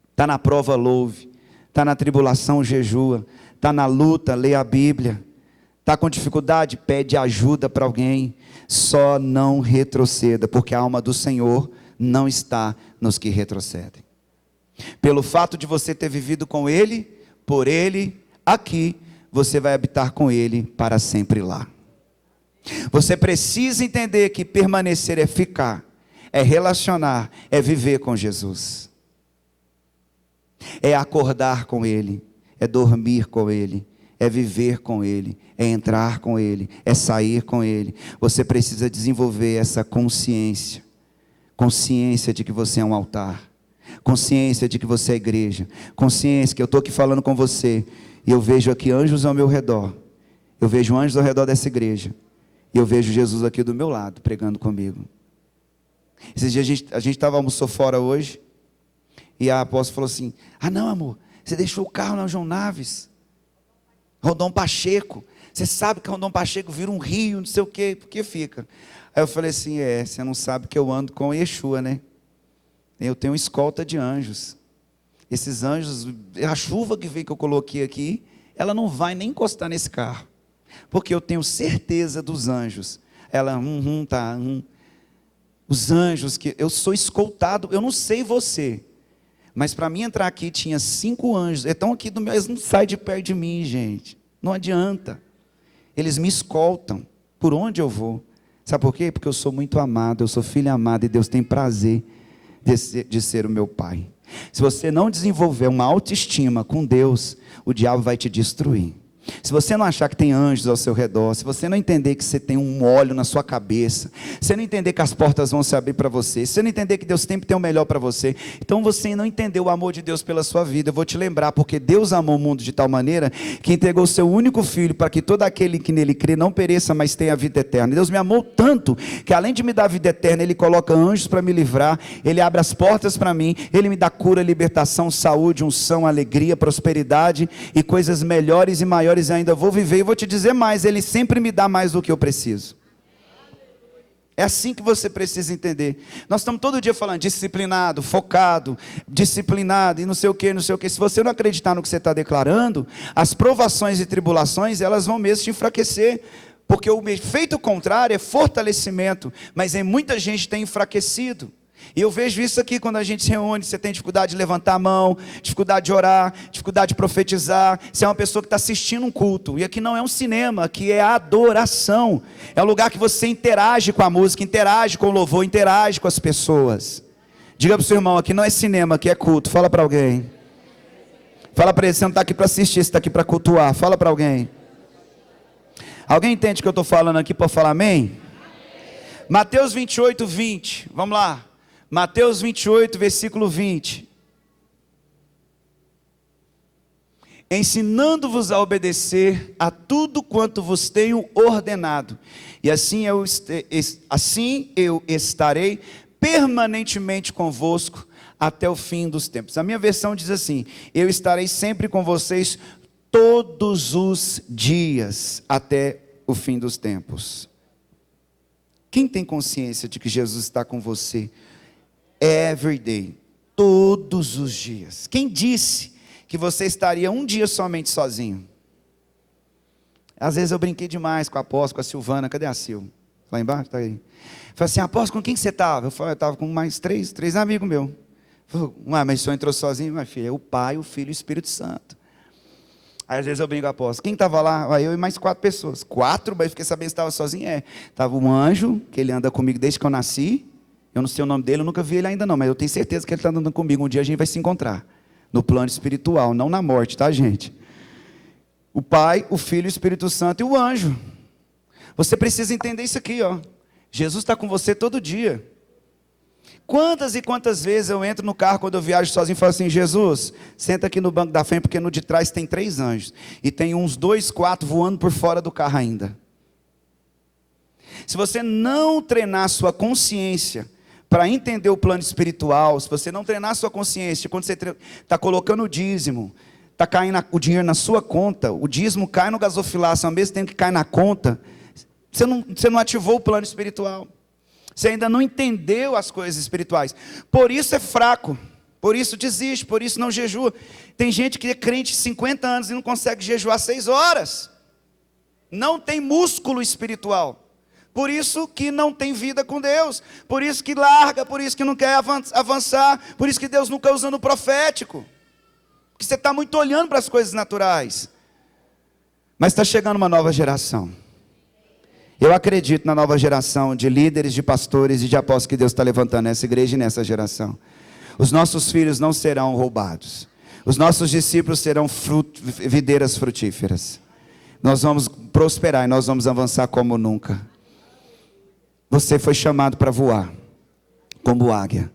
Está na prova, louve. Está na tribulação, jejua. Está na luta, lê a Bíblia. Está com dificuldade? Pede ajuda para alguém. Só não retroceda, porque a alma do Senhor não está nos que retrocedem. Pelo fato de você ter vivido com Ele, por Ele, aqui, você vai habitar com Ele para sempre lá. Você precisa entender que permanecer é ficar, é relacionar, é viver com Jesus. É acordar com Ele, é dormir com Ele, é viver com Ele, é entrar com Ele, é sair com Ele. Você precisa desenvolver essa consciência de que você é um altar, consciência de que você é igreja, consciência que eu estou aqui falando com você, e eu vejo aqui anjos ao meu redor, eu vejo anjos ao redor dessa igreja, e eu vejo Jesus aqui do meu lado, pregando comigo. Esses dias a gente almoçou fora hoje, e a apóstola falou assim: ah não, amor, você deixou o carro na João Naves, Rondon Pacheco, você sabe que Rondon Pacheco vira um rio, não sei o quê, por que fica? Aí eu falei assim: você não sabe que eu ando com Yeshua, né? Eu tenho escolta de anjos. Esses anjos, a chuva que eu coloquei aqui, ela não vai nem encostar nesse carro, porque eu tenho certeza dos anjos. Ela, tá. Os anjos, que eu sou escoltado, eu não sei você, mas para mim entrar aqui tinha 5 anjos, estão aqui do meu, eles não saem de perto de mim, gente, não adianta, eles me escoltam, por onde eu vou, sabe por quê? Porque eu sou muito amado, eu sou filho amado, e Deus tem prazer de ser o meu pai. Se você não desenvolver uma autoestima com Deus, o diabo vai te destruir. Se você não achar que tem anjos ao seu redor, se você não entender que você tem um óleo na sua cabeça, se você não entender que as portas vão se abrir para você, se você não entender que Deus sempre tem o melhor para você, então você não entendeu o amor de Deus pela sua vida. Eu vou te lembrar, porque Deus amou o mundo de tal maneira que entregou o seu único filho para que todo aquele que nele crê não pereça, mas tenha a vida eterna. Deus me amou tanto que além de me dar a vida eterna, Ele coloca anjos para me livrar, Ele abre as portas para mim, Ele me dá cura, libertação, saúde, unção, alegria, prosperidade e coisas melhores e maiores ainda vou viver, e vou te dizer mais, Ele sempre me dá mais do que eu preciso. É assim que você precisa entender. Nós estamos todo dia falando disciplinado, focado, disciplinado e não sei o que, não sei o que. Se você não acreditar no que você está declarando, as provações e tribulações, elas vão mesmo te enfraquecer, porque o efeito contrário é fortalecimento, mas em muita gente tem enfraquecido. E eu vejo isso aqui quando a gente se reúne. Você tem dificuldade de levantar a mão, dificuldade de orar, dificuldade de profetizar. Você é uma pessoa que está assistindo um culto, e aqui não é um cinema, aqui é a adoração. É um lugar que você interage com a música, interage com o louvor, interage com as pessoas. Diga para o seu irmão, aqui não é cinema, aqui é culto. Fala para alguém. Fala para ele, você não está aqui para assistir, você está aqui para cultuar. Fala para alguém. Alguém entende o que eu estou falando aqui? Para falar amém? Mateus 28, 20, vamos lá. Mateus 28, versículo 20. Ensinando-vos a obedecer a tudo quanto vos tenho ordenado, e assim eu estarei permanentemente convosco até o fim dos tempos. A minha versão diz assim: eu estarei sempre com vocês todos os dias até o fim dos tempos. Quem tem consciência de que Jesus está com você every day, todos os dias? Quem disse que você estaria um dia somente sozinho? Às vezes eu brinquei demais com a apóstolo, com a Silvana. Cadê a Sil? Lá embaixo? Está aí. Falei assim: apóstolo, com quem que você estava? Eu falei: eu estava com mais três amigos meus. Falei: mas o senhor entrou sozinho? Minha filha, é o Pai, o Filho e o Espírito Santo. Aí às vezes eu brinco com a apóstolo: quem estava lá? Aí eu e mais 4 pessoas. 4, mas eu fiquei sabendo que estava sozinho. Estava um anjo, que ele anda comigo desde que eu nasci. Eu não sei o nome dele, eu nunca vi ele ainda não, mas eu tenho certeza que ele está andando comigo. Um dia a gente vai se encontrar, no plano espiritual, não na morte, tá, gente? O Pai, o Filho, o Espírito Santo e o anjo. Você precisa entender isso aqui, ó. Jesus está com você todo dia. Quantas e quantas vezes eu entro no carro quando eu viajo sozinho e falo assim: Jesus, senta aqui no banco da frente, porque no de trás tem 3 anjos, e tem uns 2, 4 voando por fora do carro ainda. Se você não treinar a sua consciência para entender o plano espiritual, se você não treinar a sua consciência, quando você está colocando o dízimo, está caindo o dinheiro na sua conta, o dízimo cai no gasofilaço, ao mesmo tempo que cai na conta, você não ativou o plano espiritual, você ainda não entendeu as coisas espirituais, por isso é fraco, por isso desiste, por isso não jejua. Tem gente que é crente de 50 anos e não consegue jejuar 6 horas, não tem músculo espiritual. Por isso que não tem vida com Deus, por isso que larga, por isso que não quer avançar, por isso que Deus nunca usa no profético, porque você está muito olhando para as coisas naturais. Mas está chegando uma nova geração. Eu acredito na nova geração de líderes, de pastores e de apóstolos que Deus está levantando nessa igreja e nessa geração. Os nossos filhos não serão roubados, os nossos discípulos serão videiras frutíferas. nós vamos prosperar e nós vamos avançar como nunca. Você foi chamado para voar como águia.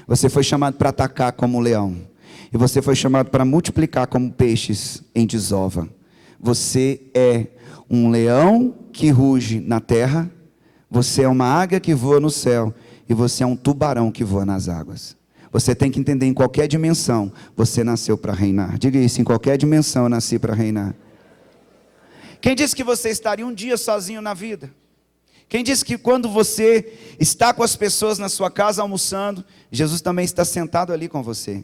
Você foi chamado para atacar como um leão. E você foi chamado para multiplicar como peixes em desova. Você é um leão que ruge na terra. Você é uma águia que voa no céu. E você é um tubarão que voa nas águas. Você tem que entender, em qualquer dimensão, você nasceu para reinar. Diga isso, em qualquer dimensão eu nasci para reinar. Quem disse que você estaria um dia sozinho na vida? Quem disse que quando você está com as pessoas na sua casa almoçando, Jesus também está sentado ali com você?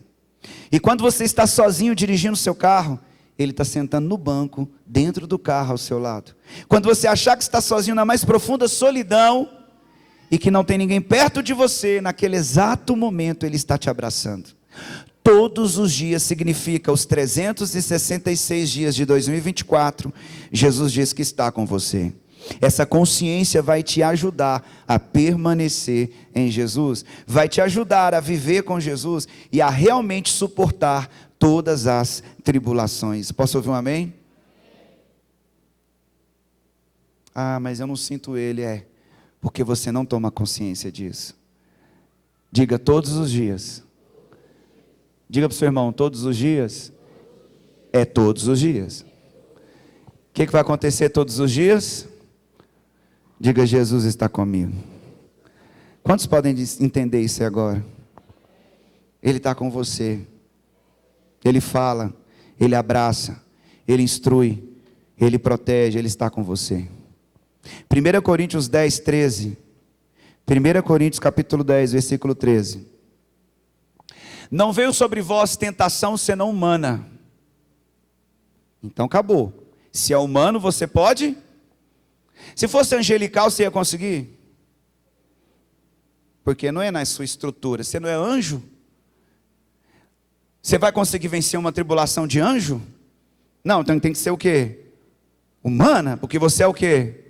E quando você está sozinho dirigindo o seu carro, Ele está sentando no banco, dentro do carro ao seu lado. Quando você achar que está sozinho na mais profunda solidão, e que não tem ninguém perto de você, naquele exato momento Ele está te abraçando. Todos os dias significa os 366 dias de 2024, Jesus diz que está com você. Essa consciência vai te ajudar a permanecer em Jesus, vai te ajudar a viver com Jesus e a realmente suportar todas as tribulações. Posso ouvir um amém? Ah, mas eu não sinto Ele. Porque você não toma consciência disso. Diga todos os dias. Diga para o seu irmão, todos os dias? É todos os dias. O que vai acontecer todos os dias? Diga, Jesus está comigo. Quantos podem entender isso agora? Ele está com você. Ele fala, Ele abraça, Ele instrui, Ele protege, Ele está com você. 1 Coríntios 10, 13. 1 Coríntios capítulo 10, versículo 13. Não veio sobre vós tentação senão humana. Então acabou. Se é humano, você pode? Se fosse angelical, você ia conseguir? Porque não é na sua estrutura. Você não é anjo? Você vai conseguir vencer uma tribulação de anjo? Não, então tem que ser o quê? Humana, porque você é o quê?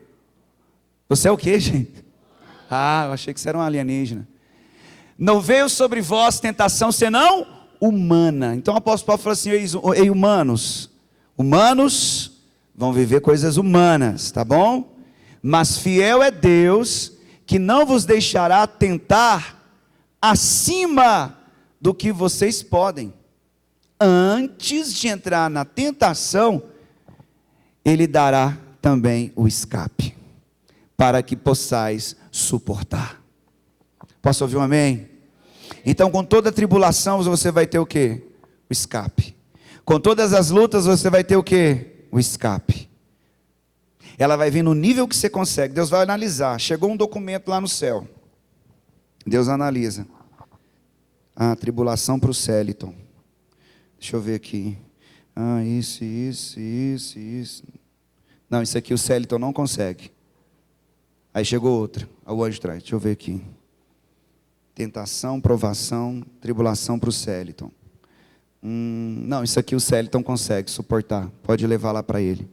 Você é o quê, gente? Ah, eu achei que você era um alienígena. Não veio sobre vós tentação senão humana. Então o apóstolo Paulo falou assim: ei humanos, humanos vão viver coisas humanas, tá bom? Mas fiel é Deus, que não vos deixará tentar acima do que vocês podem. Antes de entrar na tentação, Ele dará também o escape, para que possais suportar. Posso ouvir um amém? Então, com toda tribulação, você vai ter o quê? O escape. Com todas as lutas, você vai ter o quê? O escape. Ela vai vir no nível que você consegue. Deus vai analisar. Chegou um documento lá no céu. Deus analisa. Ah, tribulação para o Celiton. Deixa eu ver aqui. Ah, isso. Não, isso aqui o Celiton não consegue. Aí chegou outra. O anjo traz. Deixa eu ver aqui. Tentação, provação, tribulação para o Celiton. Não, isso aqui o Celiton consegue suportar. Pode levar lá para ele.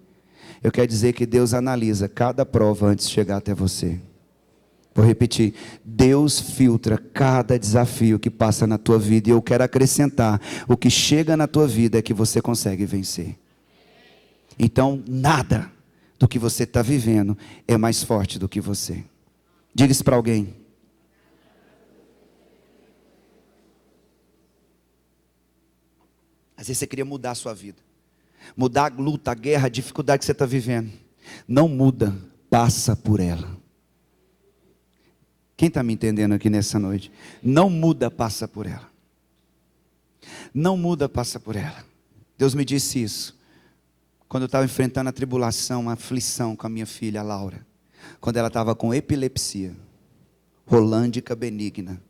Eu quero dizer que Deus analisa cada prova antes de chegar até você. Vou repetir. Deus filtra cada desafio que passa na tua vida. E eu quero acrescentar. O que chega na tua vida é que você consegue vencer. Então, nada do que você está vivendo é mais forte do que você. Diga isso para alguém. Às vezes você queria mudar a sua vida. Mudar a luta, a guerra, a dificuldade que você está vivendo. Não muda, passa por ela. Quem está me entendendo aqui nessa noite? Não muda, passa por ela. Não muda, passa por ela. Deus me disse isso quando eu estava enfrentando a tribulação, a aflição com a minha filha, a Laura. Quando ela estava com epilepsia, rolândica benigna.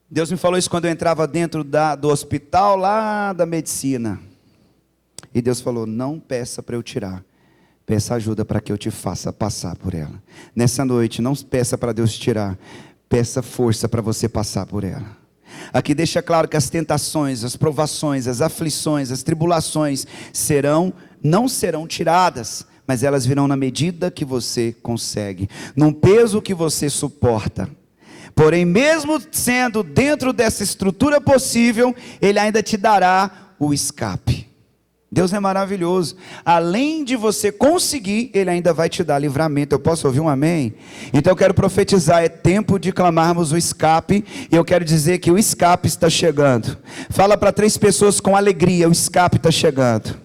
Deus me falou isso quando eu entrava dentro do hospital lá da medicina. E Deus falou: não peça para eu tirar. Peça ajuda para que eu te faça passar por ela. Nessa noite, não peça para Deus tirar. Peça força para você passar por ela. Aqui deixa claro que as tentações, as provações, as aflições, as tribulações não serão tiradas, mas elas virão na medida que você consegue, num peso que você suporta. Porém, mesmo sendo dentro dessa estrutura possível, Ele ainda te dará o escape. Deus é maravilhoso. Além de você conseguir, Ele ainda vai te dar livramento. Eu posso ouvir um amém? Então eu quero profetizar, é tempo de clamarmos o escape. E eu quero dizer que o escape está chegando. Fala para 3 pessoas com alegria, o escape está chegando.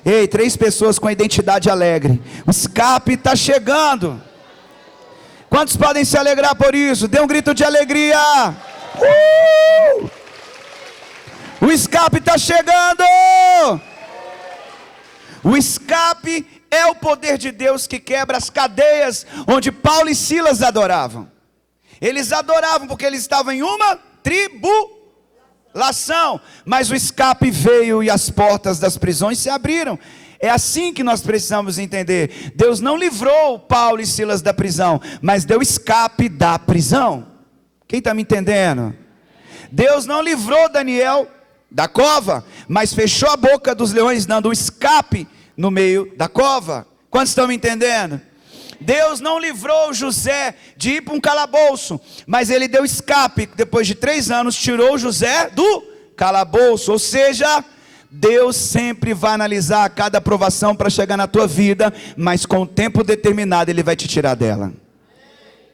Ei, 3 pessoas com identidade alegre, o escape está chegando. Quantos podem se alegrar por isso? Dê um grito de alegria. O escape está chegando. O escape é o poder de Deus que quebra as cadeias onde Paulo e Silas adoravam. Eles adoravam porque eles estavam em uma tribulação, mas o escape veio e as portas das prisões se abriram. É assim que nós precisamos entender. Deus não livrou Paulo e Silas da prisão, mas deu escape da prisão. Quem está me entendendo? Deus não livrou Daniel da cova, mas fechou a boca dos leões, dando um escape no meio da cova. Quantos estão me entendendo? Deus não livrou José de ir para um calabouço, mas ele deu escape. Depois de 3 anos, tirou José do calabouço. Ou seja, Deus sempre vai analisar cada provação para chegar na tua vida, mas com o tempo determinado Ele vai te tirar dela.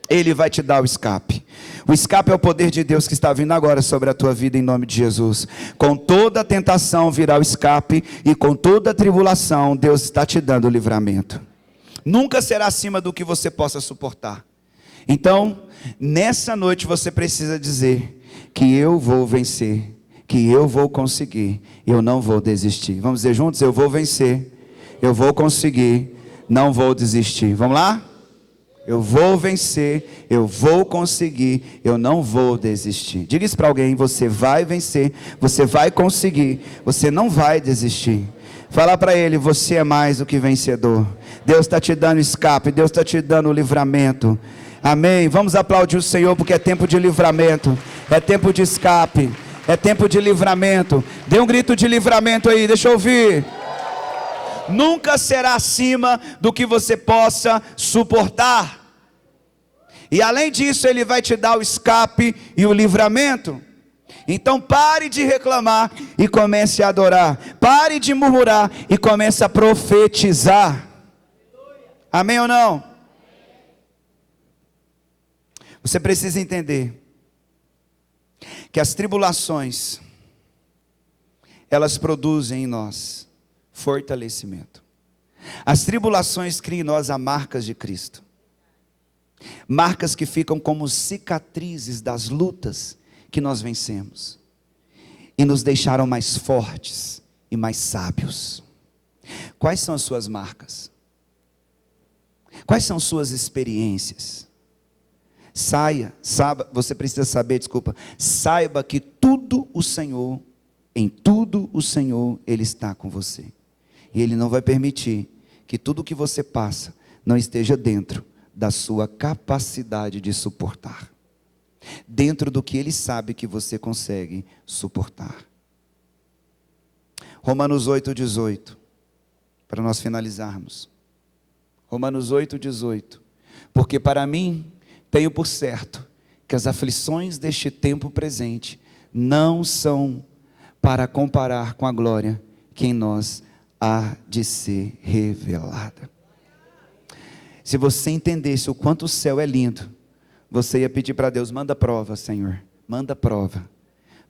Ele vai te dar o escape. O escape é o poder de Deus que está vindo agora sobre a tua vida em nome de Jesus. Com toda a tentação virá o escape, e com toda a tribulação Deus está te dando o livramento. Nunca será acima do que você possa suportar. Então, nessa noite você precisa dizer que eu vou vencer, que eu vou conseguir, eu não vou desistir. Vamos dizer juntos? Eu vou vencer, eu vou conseguir, não vou desistir. Vamos lá? Eu vou vencer, eu vou conseguir, eu não vou desistir. Diga isso para alguém: você vai vencer, você vai conseguir, você não vai desistir. Fala para ele: você é mais do que vencedor. Deus está te dando escape, Deus está te dando o livramento. Amém? Vamos aplaudir o Senhor, porque é tempo de livramento, é tempo de escape, é tempo de livramento. Dê um grito de livramento aí, deixa eu ouvir. Nunca será acima do que você possa suportar. E além disso, Ele vai te dar o escape e o livramento. Então pare de reclamar e comece a adorar. Pare de murmurar e comece a profetizar. Amém ou não? Você precisa entender que as tribulações, elas produzem em nós fortalecimento. As tribulações criam em nós as marcas de Cristo. Marcas que ficam como cicatrizes das lutas que nós vencemos. E nos deixaram mais fortes e mais sábios. Quais são as suas marcas? Quais são suas experiências? Você precisa saber, saiba que tudo o Senhor, em tudo o Senhor, Ele está com você. E Ele não vai permitir que tudo que você passa não esteja dentro da sua capacidade de suportar. Dentro do que Ele sabe que você consegue suportar. Romanos 8,18, para nós finalizarmos. Romanos 8,18. Porque para mim, tenho por certo, que as aflições deste tempo presente, não são para comparar com a glória que em nós há de ser revelada. Se você entendesse o quanto o céu é lindo, você ia pedir para Deus: manda prova, Senhor, manda prova,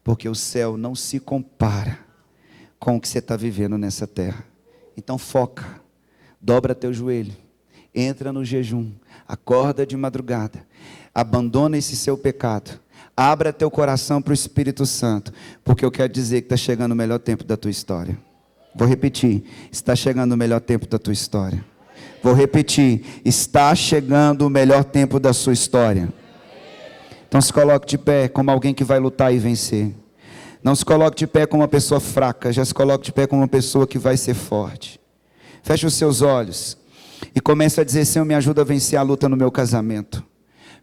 porque o céu não se compara com o que você está vivendo nessa terra. Então foca, dobra teu joelho, entra no jejum, acorda de madrugada, abandona esse seu pecado, abra teu coração para o Espírito Santo, porque eu quero dizer que está chegando o melhor tempo da tua história. Vou repetir: está chegando o melhor tempo da tua história. Vou repetir: está chegando o melhor tempo da sua história. Então se coloque de pé como alguém que vai lutar e vencer. Não se coloque de pé como uma pessoa fraca, já se coloque de pé como uma pessoa que vai ser forte. Feche os seus olhos e comece a dizer: Senhor, me ajuda a vencer a luta no meu casamento.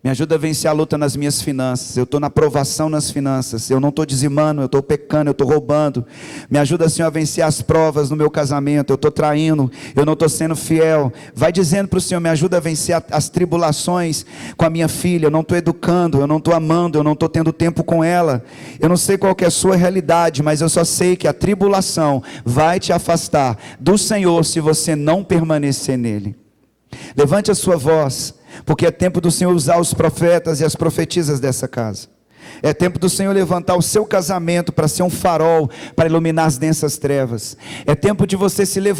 Me ajuda a vencer a luta nas minhas finanças. Eu estou na provação nas finanças. Eu não estou dizimando, eu estou pecando, eu estou roubando. Me ajuda, Senhor, a vencer as provas no meu casamento. Eu estou traindo, eu não estou sendo fiel. Vai dizendo para o Senhor, me ajuda a vencer as tribulações com a minha filha. Eu não estou educando, eu não estou amando, eu não estou tendo tempo com ela. Eu não sei qual que é a sua realidade, mas eu só sei que a tribulação vai te afastar do Senhor se você não permanecer nele. Levante a sua voz, porque é tempo do Senhor usar os profetas e as profetisas dessa casa. É tempo do Senhor levantar o seu casamento para ser um farol, para iluminar as densas trevas. É tempo de você se levantar